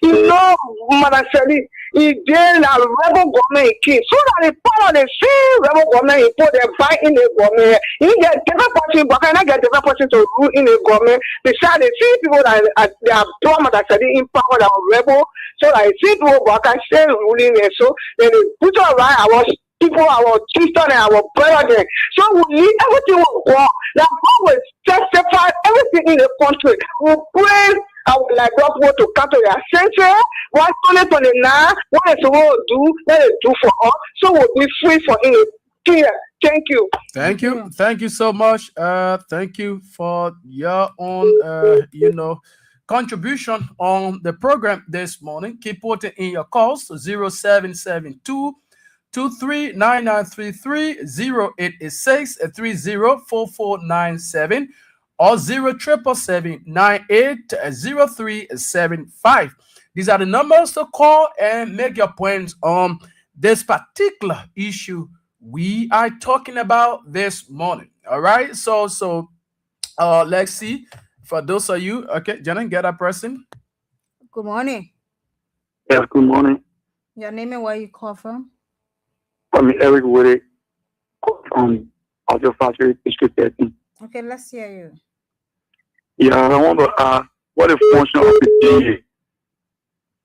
you know, Mother Sally, he did a rebel government kid. So that the part of the same rebel government, he put their fight in the government. He get different person, but can I get different person to rule in the government? Besides, the same people that they are poor, Mother Sally, in power that are rebel. So I see people but I say ruling there. So then they put all right our people, our sister and our brother. So we need everything will go. That God will testify everything in the country. We pray our like God to come to their center. 129, what is the world do? Let it do for us. So we'll be free for it. Here. Thank you. Thank you. Thank you so much. Thank you for your own contribution on the program this morning. Keep putting in your calls to 0772 239933 0886 304497 or 0777 980375. These are the numbers to call and make your points on this particular issue we are talking about this morning. All right. So let's see. For those of you, okay, Jenna, get a person. Good morning. Yes, good morning. Your name and where you call from? I'm Eric Woody from Audio Factory, District 13. Okay, let's hear you. Yeah, I want to ask what the function of the DA?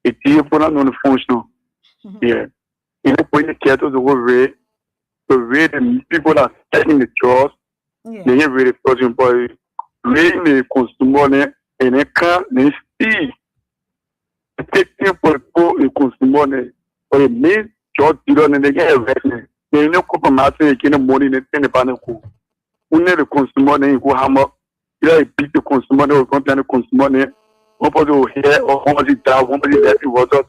The DA put on the function. Yeah. You know, when you get to the way the people that are taking the jobs, they ain't really person, but reading the consumer and they can't see taking for the consumer or the main job dealer and they get arrested. They no compromise the money in the panel. Only the consumer and go hammer. You beat the consumer or content the consumer. One person will hear or one person down, one person left the water.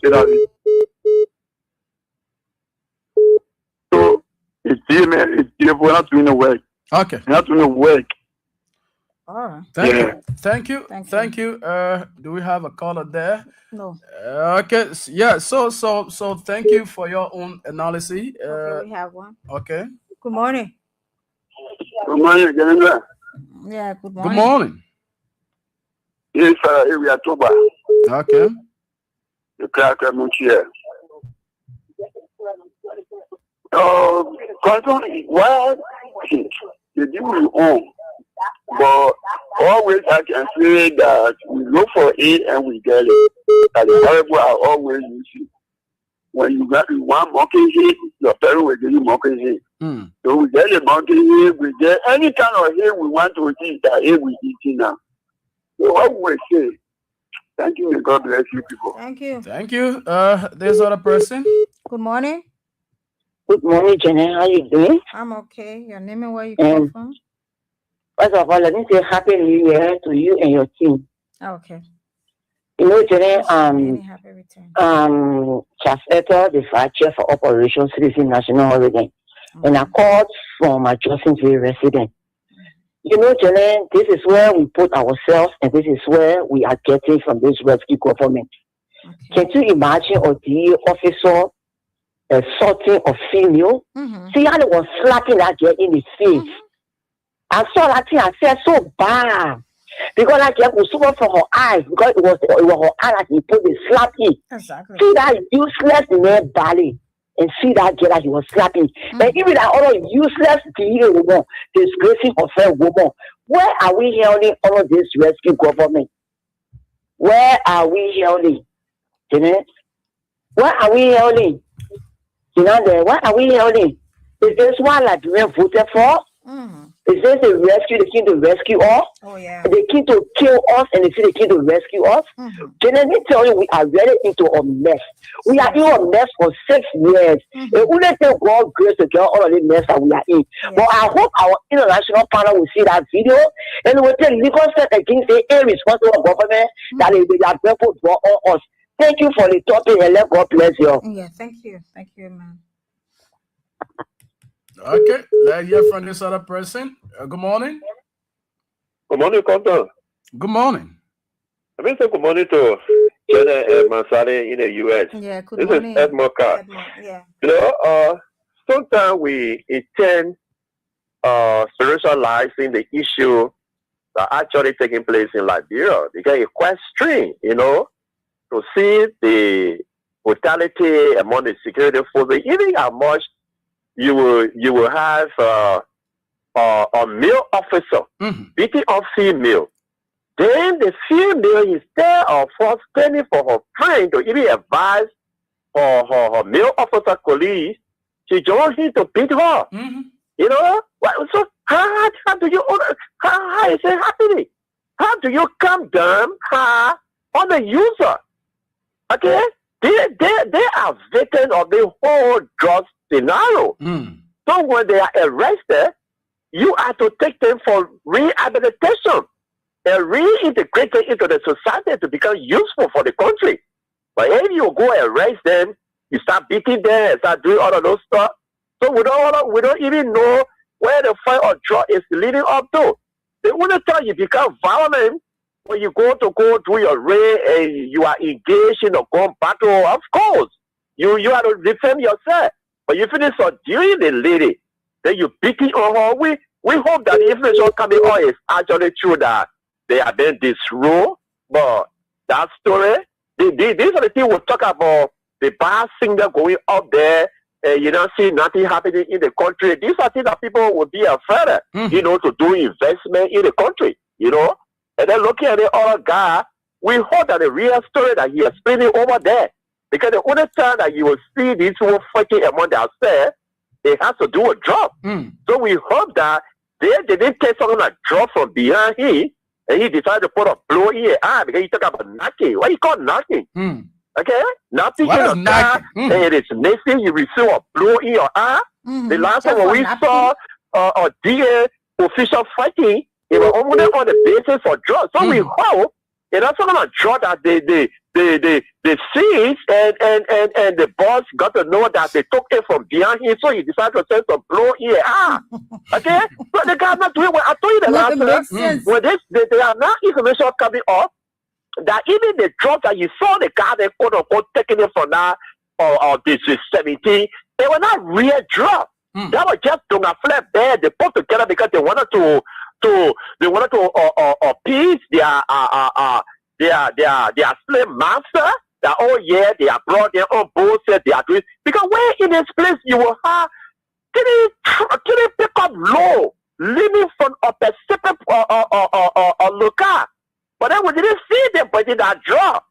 So it's we're not doing the work. Okay. We're not doing the work. All right. Thank you. Do we have a caller there? No. Okay. Yeah. So thank you for your own analysis. Okay, we have one. Okay. Good morning. Good morning, Jananda. Yeah. Good morning. Good morning. Yes, we are Toba. Okay. The crack here. Well, the deal we own. But always I can say that we look for it and we get it. That the horrible are always using. When you got one monkey hit, your parent will give you monkey hit. So we get a monkey hit, we get any kind of hit we want to eat, that hit we eating now. So what we say? Thank you, may God bless you people. Thank you. Thank you. There's other person. Good morning. Good morning, Jenna. How you doing? I'm okay. Your name and where you come from? First of all, let me say Happy New Year to you and your team. Okay. You know, Jenny, Chafeta, the vice chair for Operation Citizen National Holiday, and I called from a Johnson resident. You know, Jenny, this is where we put ourselves, and this is where we are getting from this rescue government. Can you imagine a DA officer assaulting a female? See how they was slapping that girl in the face. I saw that thing, I said, so bad. Because that girl was super from her eyes, because it was her eye that he put the slap in. Exactly. See that useless man belly, and see that girl that he was slapping. But even that other useless DA woman, disgracing of a woman, where are we holding all of this rescue government? Where are we holding? You know? Where are we holding? You know, what are we holding? Is this one that we voted for? Is this the rescue? They came to rescue us? Oh, yeah. They came to kill us and they say they came to rescue us? Can I tell you, we are really into a mess. We are in a mess for 6 years. And only thank God grace to get all of the mess that we are in. But I hope our international partner will see that video and will take legal steps against the irresponsible government that they are people draw on us. Thank you for the topic and let God bless you. Yeah, thank you. Thank you, man. Okay, let's hear from this other person. Good morning. Good morning, Compton. Good morning. I mean, say good morning to Jenna and Mansale in the U.S. Yeah, good this morning. This is Ed Moka. Yeah. You know, sometimes we intend spiritualizing the issue that actually taking place in Liberia because it's quite strange, you know, to see the brutality among the security forces, even how much you will have a male officer beating up female. Then the female is there of course standing for her friend to even advise her male officer colleagues. She joins him to beat her. You know? So how do you how is it happening? How do you come down on the user? Okay? They are victims of the whole drug scenario. So when they are arrested, you have to take them for rehabilitation and reintegrate them into the society to become useful for the country. But if you go arrest them, you start beating them and start doing all of those stuff. So we don't even know where the fight or drug is leading up to. The only time you become violent when you go do your raid and you are engaged in a gun battle, of course. You have to defend yourself. But you finish subduing the lady, then you beating on her. We hope that the information coming on is actually true that they have been disrobed. But that story, these are the things we talk about, the bad singer going up there and you don't see nothing happening in the country. These are things that people would be afraid of, you know, to do investment in the country, you know. And then looking at the other guy, we hope that the real story that he is explaining over there. Because the only time that you will see these people fighting among themselves, it has to do a job. So we hope that they didn't take something like drop from behind him, and he decided to put a blow in your eye because he talk about knocking. What you call knocking? Okay? Knocking in your eye, and it is missing, you receive a blow in your eye. The last time when we saw a DA official fighting, it was only on the basis of drugs. So we hope it also going to draw that the scenes and the boss got to know that they took it from behind him, so he decided to send some blow here. Okay? So the guy's not doing what I told you the last time. When they are now information coming up that even the drugs that you saw the guy they quote unquote taking it from that or this is 17, they were not real drugs. That was just doing a flat bed they put together because they wanted to appease their slave master. That oh yeah, they are brought their own bullshit. They are doing because where in this place you will have can you pick up low living from a specific local, but then we didn't see them putting that job.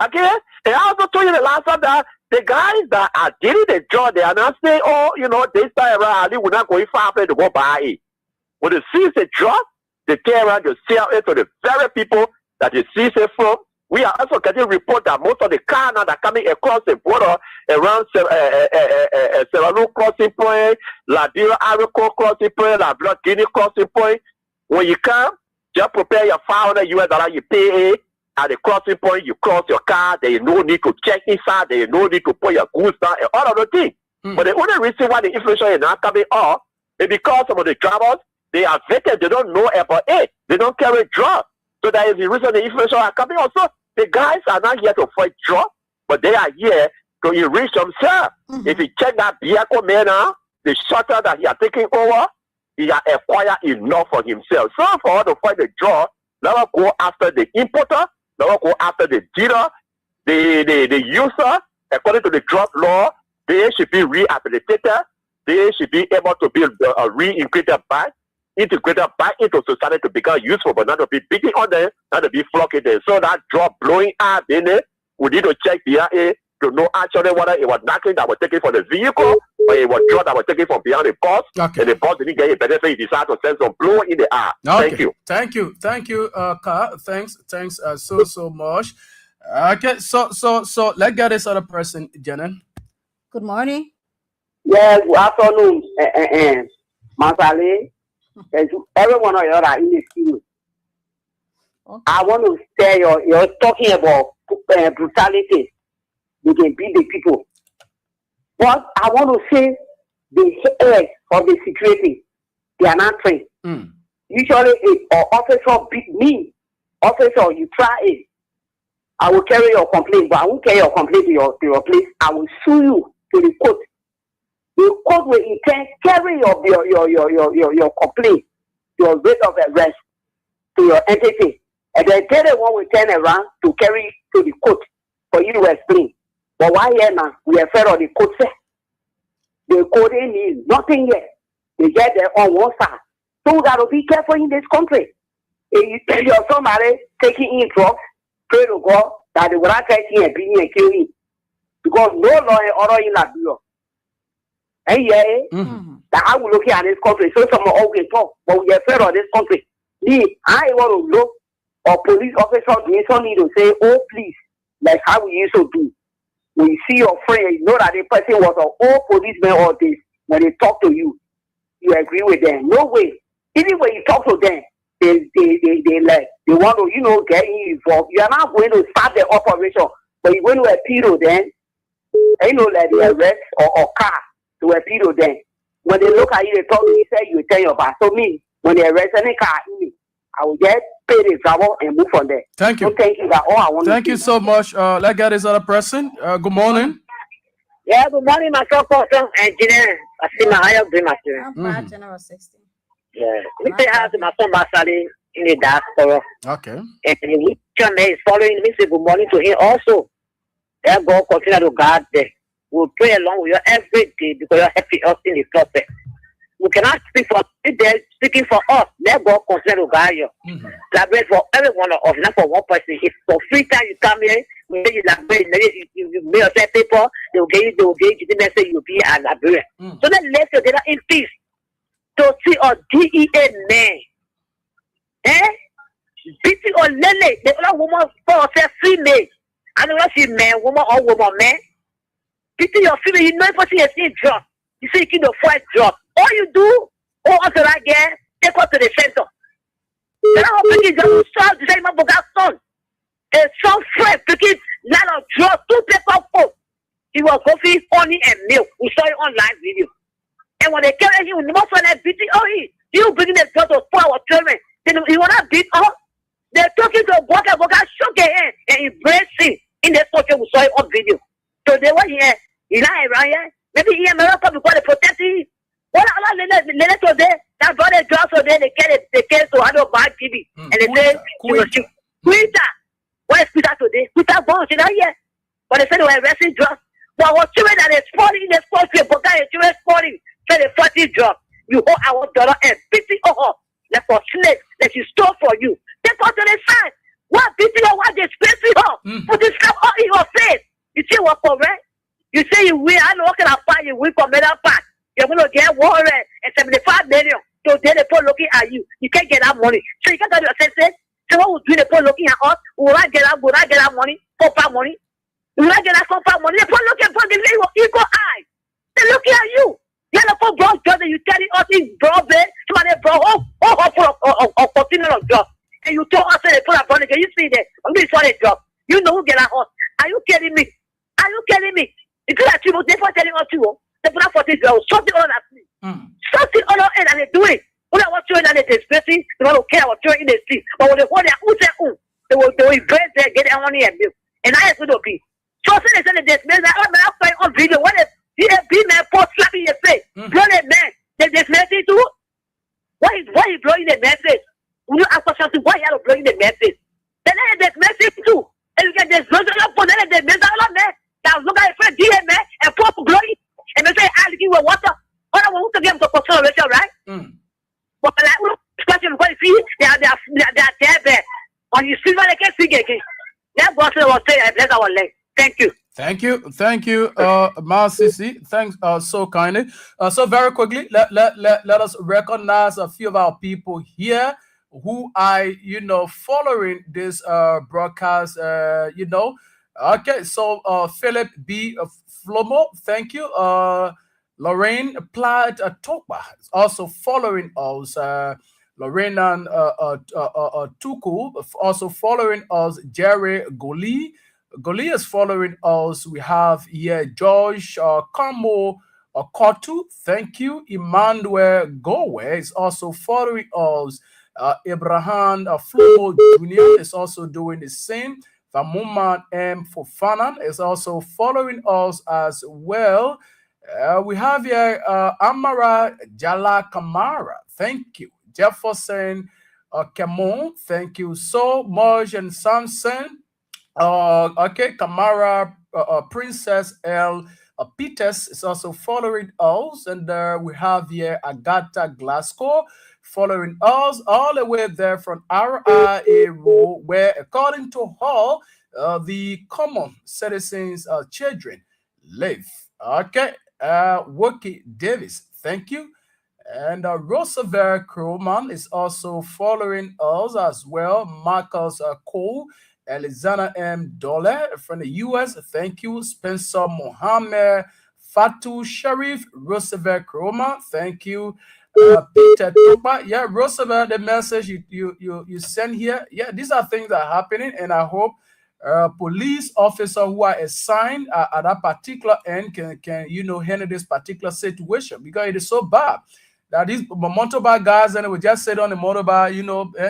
Okay, and I also told you the last time that the guys that are getting the job, they are not saying, oh, you know, this time around we're not going far to go buy it. When they seize the drug, they turn around to sell it to the very people that they seize it from. We are also getting report that most of the cars now that are coming across the border around Serrano crossing point, Liberia Arico crossing point, Liberia Guinea crossing point. When you come, just prepare your $500 US, you pay it, at the crossing point, you cross your car, there is no need to check inside, there is no need to put your goods down, and all of the things. But the only reason why the inflation is not coming up is because some of the drivers, they are vetted, they don't know about it. They don't carry drugs. So that is the reason the inflation are coming up. So the guys are not here to fight drugs, but they are here to enrich themselves. If you check that vehicle man now, the shutter that he are taking over, he has acquired enough for himself. So for us to fight the drug, let us go after the importer, let us go after the dealer, the user. According to the drug law, they should be rehabilitated. They should be able to be reintegrated back into society to become useful, but not to be beating on them, not to be flocking them. So that drug blowing up in it, we need to check BIA to know actually whether it was knocking that was taken for the vehicle or it was drug that was taken from behind the bus, and the bus didn't get a benefit. He decided to send some blow in the air. Okay. Thank you. Thank you, Carl. Thanks so much. Okay, so let's get this other person, Janet. Good morning. Yes, good afternoon, Masale, and to everyone on your in the studio. I want to say you're talking about brutality. You can beat the people. But I want to say the head of the security, they are not trained. Usually, if an officer beat me, officer, you try it. I will carry your complaint, but I won't carry your complaint to your place. I will sue you to the court. The court will intend carry your complaint, your rate of arrest to your entity, and then the one will turn around to carry to the court for you to explain. But why here now? We are afraid of the court. The court ain't need nothing yet. They get there on one side. So we got to be careful in this country. If you tell your somebody taking in drugs, pray to God that they will not catch him and beat him and kill him. Because no law and order in that bureau. And that I will look at this country. So someone always talk, but we are afraid of this country. I want to look or police officer doing something to say, oh please, like how we used to do. When you see your friend, you know that the person was an old policeman or this. When they talk to you, you agree with them. No way. Even when you talk to them, they want to, get involved. You are not going to start the operation, but you're going to appeal to them. Like the arrest or car to appeal to them. When they look at you, they talk to you, say you tell your boss. So me, when they arrest any car, I will just pay the travel and move from there. Thank you. So thank you. That's all I want. Thank you so much. Let's get this other person. Good morning. Yeah, good morning, my person, engineer. I see my higher doing my student. General 16. Yeah, we say hi to my son Basali in the diaspora. Okay. And the channel is following me. Say good morning to him also. Let God continue to guard them. We'll pray along with you every day because you're helping us in the process. We cannot speak for them, speaking for us. Let God continue to guide you. Elaborate for every one of us, not for one person. If for free time you come here, maybe you make yourself paper, they will give you the message you'll be a librarian. So then let's together in peace to see a DEA man. Beauty or lele, the other woman for herself female. I don't know if she's man, woman or woman, man. Beauty your female, you know if you see drug. You see you can afford drug. All you do, after that girl, take her to the center. Then I'm thinking just start to say my book son. A son friend taking lot of drugs, 2 paper food. He was coffee, honey, and milk. We saw it on live video. And when they carry him, most of them beating, you bringing the drug to our children. Then he will not beat up. They're talking to Boga shook their hand and embracing in the social. We saw it on video. So they were here. He's not around here. Maybe he America because they protect him. What Allah today, that brother drugs today, they get to handle bad TV. And they say, Twitter. What is Twitter today? Twitter bones, you know, here. But they say they were arresting drugs. But our children that is falling in the sports field, but that children falling, say they 40 drugs. You owe our dollar and 50 or like for slaves that you stole for you. Take her to the side. What beating her, what they spit her? Put this stuff all in your face. You see what correct? You say you win, I know what can I find you win for medal pack. You're going to get 175 million. So then the poor looking at you. You can't get that money. So you can't get your sense. So what would do the poor looking at us? Will I get that money? Compound money? Will I get that compound money? The poor looking for the equal eye. They're looking at you. You're the poor broad judge, you telling us in broad bed. Somebody brought for a continual of job. And you told us they put a body. Can you see that? I'm going to the job. You know who get a horse. Are you kidding me? Are you kidding me? It's like you, they for telling us you. They put up for this girl. Something all that. Something all in and they do it. When I was showing that they displacing, they don't care what you're in the street. But when they hold their own, they will invest there, get their money and bill. And I have to be. So they said they displaced. I'm playing on video. When they be man post slapping your face. Blow that man. They displaced it too. Why is blowing the message? When you ask for something, why are you blowing the message? Then they displaced it too. And you can just blow it up for them. They displaced all of that. Now look at it, DM man, and post blowing. And they say, I'll give you water. All I want to give them to consideration, right? But like, question what if they are there. On you see what they can see again. That boss will say, I bless our leg. Thank you. Thank you, Marcisi. Thanks so kindly. So very quickly, let us recognize a few of our people here who are, following this broadcast, Okay, so Philip B. Flomo, thank you. Lorraine Platt Tokba is also following us. Lorraine and Tuku also following us. Jerry Goli is following us. We have here George Kamo Kotu, thank you. Emmanuel Gowe is also following us. Abraham Flomo Jr. is also doing the same. Famuman M. Fofanan is also following us as well. We have here Amara Jala Kamara. Thank you. Jefferson Camon. Thank you so much. And Samson. Okay, Kamara Princess L. Peters is also following us. And we have here Agatha Glasgow following us all the way there from RIA, where according to her, the common citizens' children live. Okay, Wookie Davis, thank you. And Roosevelt Kroman is also following us as well. Marcus Cole, Alexander M. Dole from the US, thank you. Spencer Mohammed, Fatu Sharif, Roosevelt Kroman, thank you. Peter Topa, yeah, Roosevelt, the message you send here, yeah, these are things that are happening, and I hope police officers who are assigned at that particular end can handle this particular situation, because it is so bad that these motorbike guys and they will just sit on the motorbike,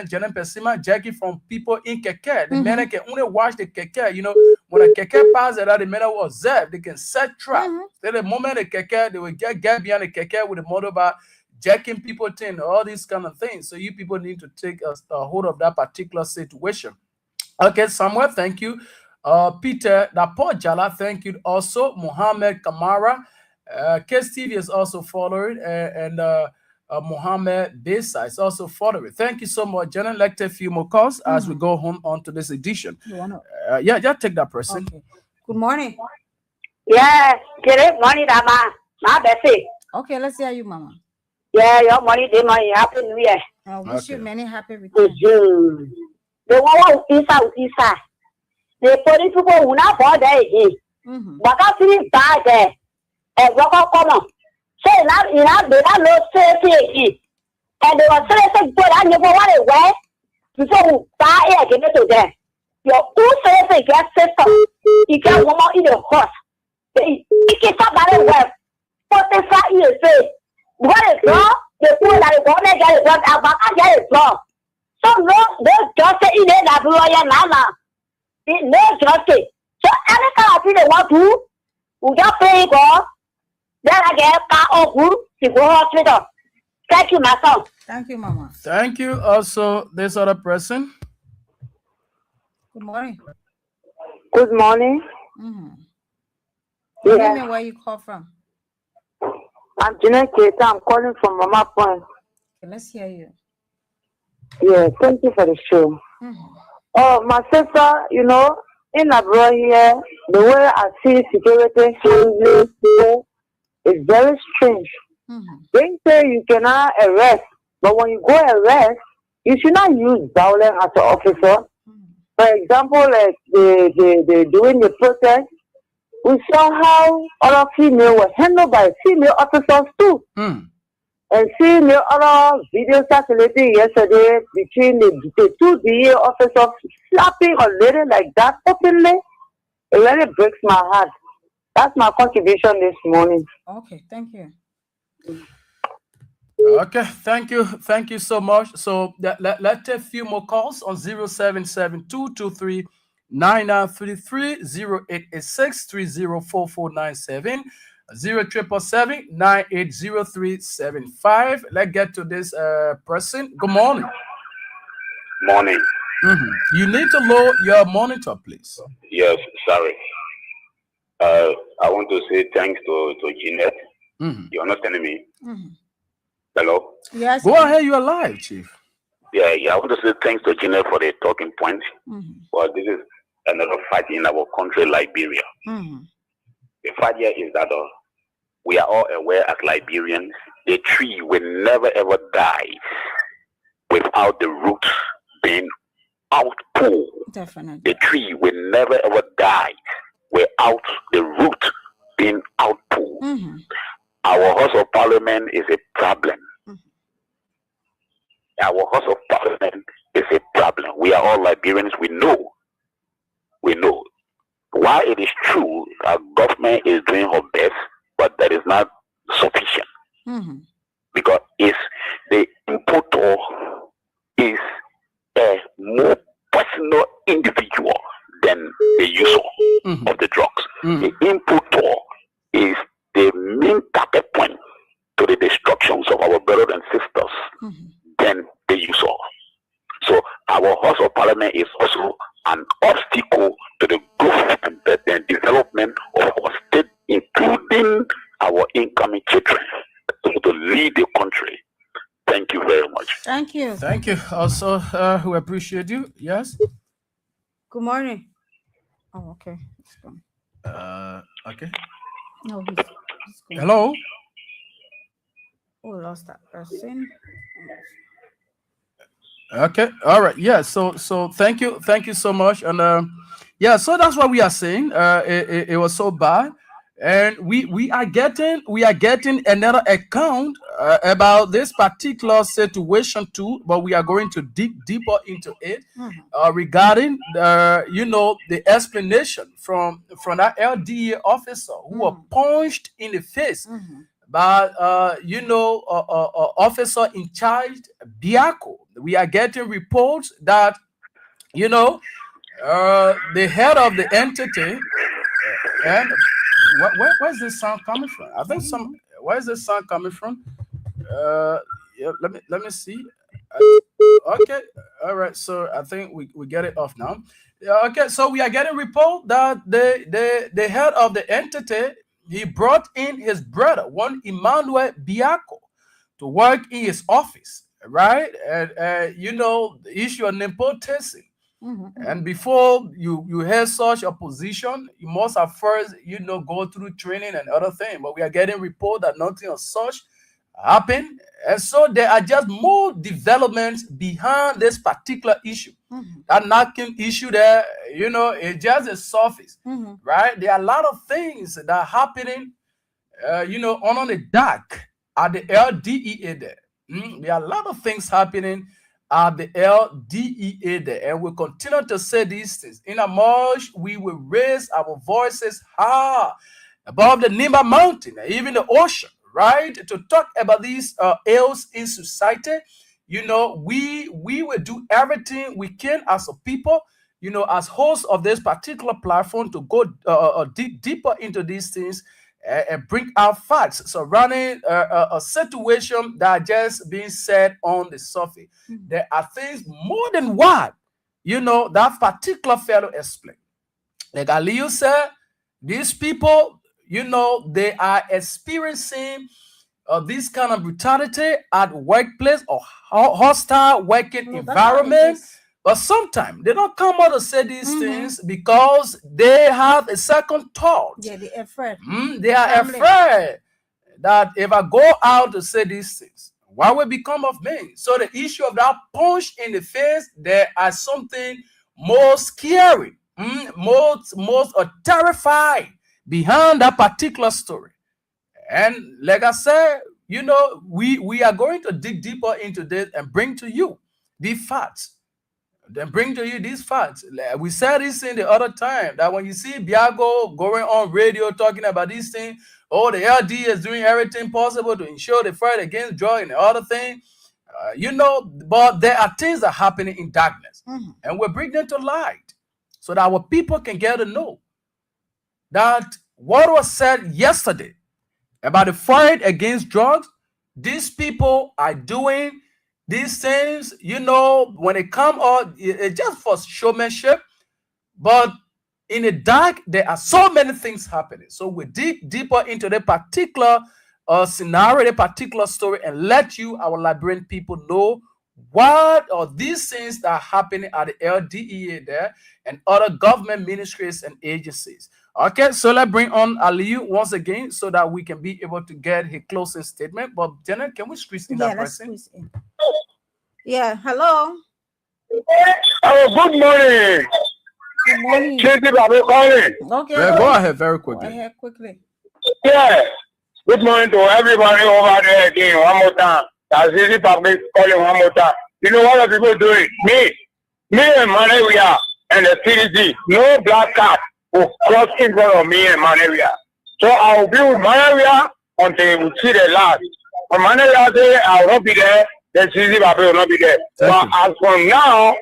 Jenem Pesima, Jackie from people in Keke. The men can only watch the Keke, when a Keke passes that the men will observe, they can set trap. Then the moment the Keke, they will get behind the Keke with the motorbike, jacking people in, all these kind of things. So you people need to take a hold of that particular situation. Okay, Samuel, thank you. Peter Dapo Jala, thank you also. Mohammed Kamara, KSTV is also following, and Mohammed Besa is also following. Thank you so much. Jenna, like a few more calls as we go home on to this edition. Yeah, just take that person. Okay. Good morning. Yeah, good morning, Mama. My Bessie. Okay, let's hear you, Mama. Yeah, your money, the money, happy New Year. I wish you many happy returns. The one Isa. The police people will not bother again. But I feel bad there. And walk up, come on. Say now, they don't know safety again. And they were saying, good, I never want to wear. Before buy it, give it to them. Your two safety get system. You get one more in the horse. They get somebody well. 45 years, say. What is wrong? The people that want to get it wrong, I get it wrong. So no justice in the Lawyer Mama. No justice. So any kind of thing they want to, we just pay for. Then I get car or good to go hospital. Thank you, my son. Thank you, Mama. Thank you. Also, this other person. Good morning. Good morning. Tell me where you call from. I'm Jeanette Keita. I'm calling from Mama Point. Okay, let's hear you. Yeah, thank you for the show. Oh, my sister, in abroad here, the way I see security handling people is very strange. They say you cannot arrest, but when you go arrest, you should not use violence as an officer. For example, like they doing the protest, we saw how other female were handled by female officers too. And seeing the other video circulating yesterday between the two DA officers slapping a lady like that openly, it really breaks my heart. That's my contribution this morning. Okay, thank you. Okay, thank you so much. So let's take a few more calls on 077223 9933 0886 304497 0777 980375. Let's get to this person. Good morning. Morning. You need to lower your monitor, please. Yes, sorry. I want to say thanks to Jeanette. You understand me? Hello? Yes. Go ahead, you are live, Chief. Yeah, I want to say thanks to Jeanette for the talking point. Well, this is another fight in our country, Liberia. The fight here is that we are all aware as Liberians, the tree will never ever die without the roots being outpulled. Definitely. The tree will never ever die without the root being outpulled. Our House of Parliament is a problem. Our House of Parliament is a problem. We are all Liberians. We know. While it is true, our government is doing her best, but that is not sufficient. Because it's the importer is a more personal individual than the user of the drugs. The importer is the main target point to the destructions of our brothers and sisters than the user. So our House of Parliament is also an obstacle to the growth and development of our state, including our incoming children, to lead the country. Thank you very much. Thank you. Thank you. Also, we appreciate you. Yes? Good morning. Oh, okay. It's gone. Okay. No, he's gone. Hello? Oh, lost that person. Okay, all right, yeah. So thank you so much, and yeah. So that's what we are saying. It was so bad, and we are getting another account about this particular situation too. But we are going to dig deeper into it regarding the explanation from that LDA officer who was punched in the face. But officer in charge, Biako, we are getting reports that the head of the entity, and where's this sound coming from? I think where's this sound coming from? Yeah, let me see. Okay, all right. So I think we get it off now. Yeah, okay, so we are getting report that the head of the entity, he brought in his brother, one Emmanuel Biako, to work in his office, right? And the issue of nepotism. And before you have such a position, you must have first, go through training and other things. But we are getting report that nothing of such happened. And so there are just more developments behind this particular issue. That knocking issue there, it's just a surface, right? There are a lot of things that are happening, on the dark at the LDEA there. There are a lot of things happening at the LDEA there, and we'll continue to say these things. In a much, we will raise our voices high above the Nimba Mountain, even the ocean, right? To talk about these ills in society. We will do everything we can as a people, as hosts of this particular platform, to go deeper into these things and bring out facts surrounding a situation that are just being said on the surface. There are things more than what, that particular fellow explained. Like Aliyu said, these people, they are experiencing this kind of brutality at workplace or hostile working environment. But sometimes they don't come out to say these things because they have a second thought. Yeah, they are afraid. They are afraid that if I go out to say these things, what will become of me? So the issue of that punch in the face, there are something more scary, most terrifying behind that particular story. And like I said, you know, we are going to dig deeper into this and bring to you the facts. Then bring to you these facts. We said this thing the other time that when you see Biago going on radio talking about these things, oh, the LD is doing everything possible to ensure the fight against drug and the other thing, you know, but there are things that are happening in darkness, and we're bringing them to light so that our people can get to know that what was said yesterday about the fight against drugs, these people are doing these things, you know, when they come out, it's just for showmanship. But in the dark, there are so many things happening. So we dig deeper into the particular scenario, the particular story, and let you, our Liberian people, know what are these things that are happening at the LDEA there and other government ministries and agencies. Okay, so let's bring on Aliyu once again so that we can be able to get his closing statement. But Jenna, can we squeeze in that person? Yeah, hello. Oh, good morning. Good morning. Okay. Yeah, go ahead very quickly. Go ahead quickly. Yeah. Good morning to everybody over there again. One more time. That's easy public calling one more time. You know what are people doing? Me and Malaria and the CDC. No black cat will cross in front of me and Malaria. So I will be with Malaria until we see the last. When Malaria say I will not be there, the CDC will not be there. But as from now,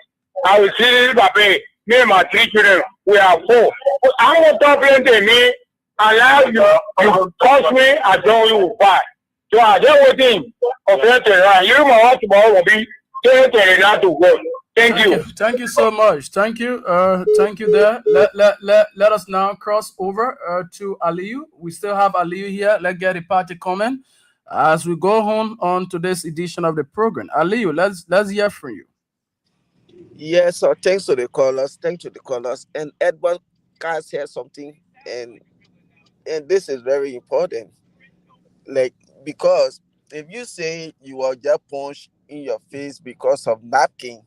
I will see CDC. Me and my 3 children, we are 4. I want to talk to me. Allow you cost me, I don't you buy. So I just waiting for that. You know what tomorrow will be. To go. Thank you. Thank you so much. Thank you. Thank you there. Let us now cross over to Aliyu. We still have Aliyu here. Let's get a party comment as we go on to this edition of the program. Aliyu, let's hear from you. Yes, so thanks to the callers. And Edward Cass said something, and this is very important. Like, because if you say you are just punched in your face because of napkin,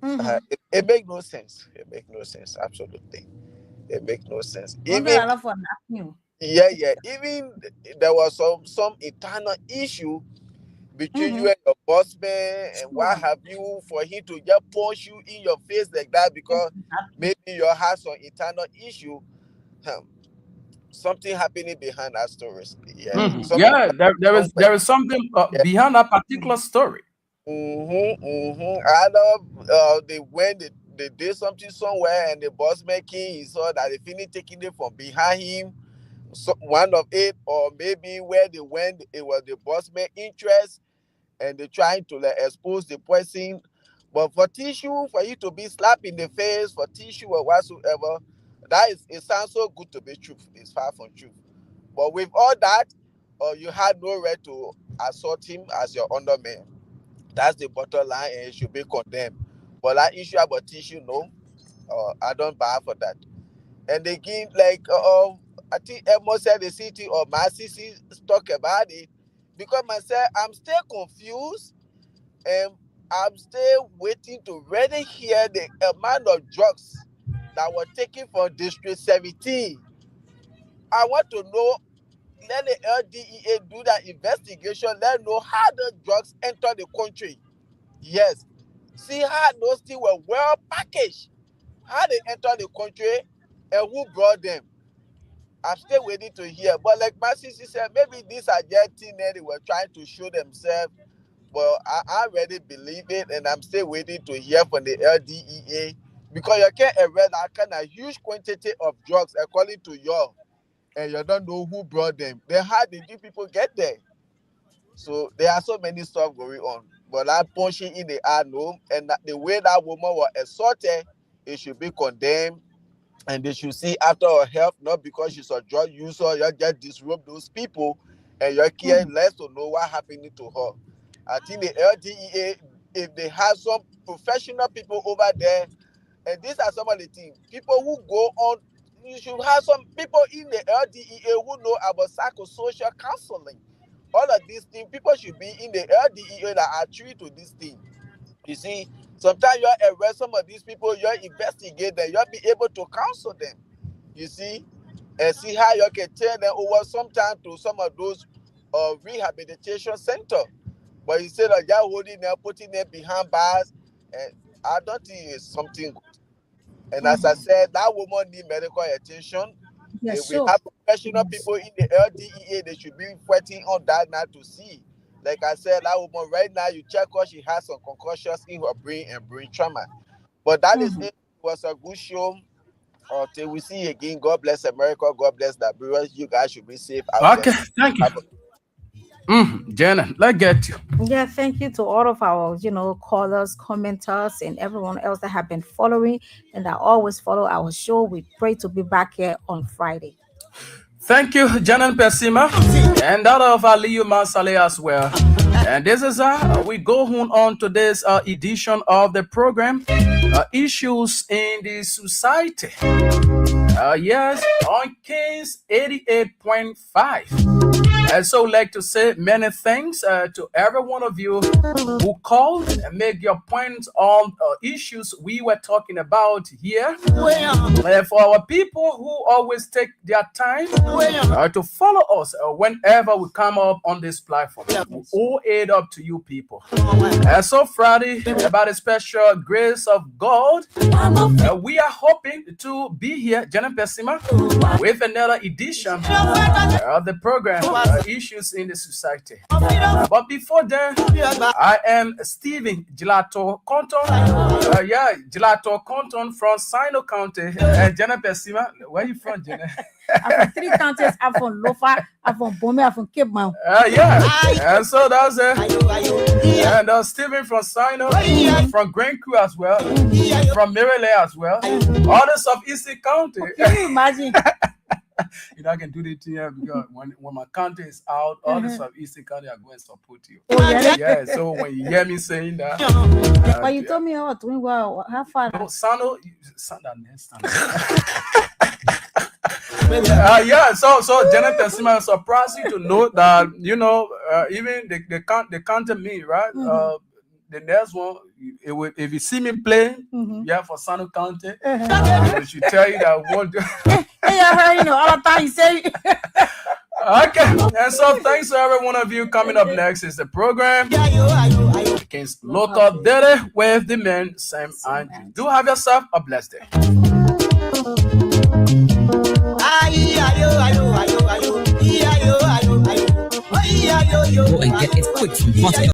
it makes no sense. Absolutely. It makes no sense. Even for napkin. Yeah. Even there was some internal issue between you and your boss man and what have you, for him to just punch you in your face like that because maybe you have some internal issue. Something happening behind that story. There is something behind that particular story. I know they did something somewhere, and the boss making, he saw that they finished taking it from behind him. So one of it, or maybe where they went, it was the boss man interest, and they trying to expose the person. But for tissue, for you to be slapped in the face, for tissue or whatsoever, it sounds so good to be truth. It's far from truth. But with all that, you had no right to assault him as your underman. That's the bottom line, and it should be condemned. But that issue about tissue, no, I don't buy for that. And again, like I think Emo said the city or my city talk about it, because myself, I'm still confused, and I'm still waiting to really hear the amount of drugs that were taken from District 17. I want to know, let the LDEA do that investigation, let know how the drugs enter the country. Yes. See how those things were well packaged, how they enter the country, and who brought them. I'm still waiting to hear. But like my sister said, maybe these are just teenagers they were trying to show themselves. Well, I already believe it, and I'm still waiting to hear from the LDEA, because you can't arrest that kind of huge quantity of drugs according to you, and you don't know who brought them. Then how did you people get there? So there are so many stuff going on. But I'm punching in the eye, no, and the way that woman was assaulted, it should be condemned, and they should see after her help, not because she's a drug user, you just disrupt those people, and you care less to know what happened to her. I think the LDEA, if they have some professional people over there, and these are some of the things, people who go on, you should have some people in the LDEA who know about psychosocial counseling. All of these things, people should be in the LDEA that are treated to this thing. You see, sometimes you arrest some of these people, you investigate them, you'll be able to counsel them. You see, and see how you can tell them over some time to some of those or rehabilitation center. But instead of just holding them, putting them behind bars, and I don't think it's something good. And as I said, that woman need medical attention. Yeah, If sure. we have professional people in the LDEA, they should be fighting on that now to see. Like I said, that woman right now, you check her, she has some concussions in her brain and brain trauma. But that is it. It was a good show. Until we see you again, God bless America, God bless Liberia. You guys should be safe out Okay, there. thank you. Jenna, let's get you. Yeah, thank you to all of our, callers, commenters, and everyone else that have been following and that always follow our show. We pray to be back here on Friday. Thank you, Janan Persima, and that of Aliyu Mansale as well. And this is we go on today's edition of the program, Issues in the Society. Yes, on Kings 88.5. And so I'd like to say many thanks to every one of you who called and make your points on issues we were talking about here. For our people who always take their time to follow us whenever we come up on this platform. We all aid up to you people. And so Friday, by the special grace of God, we are hoping to be here, Janan Persima, with another edition of the program, Issues in the Society. But before then, I am Stephen Gelato Compton. Gelato Compton from Sino County. Janan Persima, where are you from, Janan? I'm from 3 counties. I'm from Lofa, I'm from Bome, I'm from Cape Mount. And so that's it. And Stephen from Sino, from Grand Crew as well, from Maryland as well, all the Southeastern County. Can you imagine? I can do it here because when my county is out, all the Southeastern County are going to support you. Yeah, so when you hear me saying that, but you told me how far? No, Sano, so Janet Persima, I'm surprised you to know that even they counted me, right? The next one, if you see me play, for Sano County, they should tell you that I want to. All the time you say. Okay, and so thanks to every one of you. Coming up next is the program against local data with the man Sam Andrew. Do have yourself a blessed day. Go and get it quick from Hot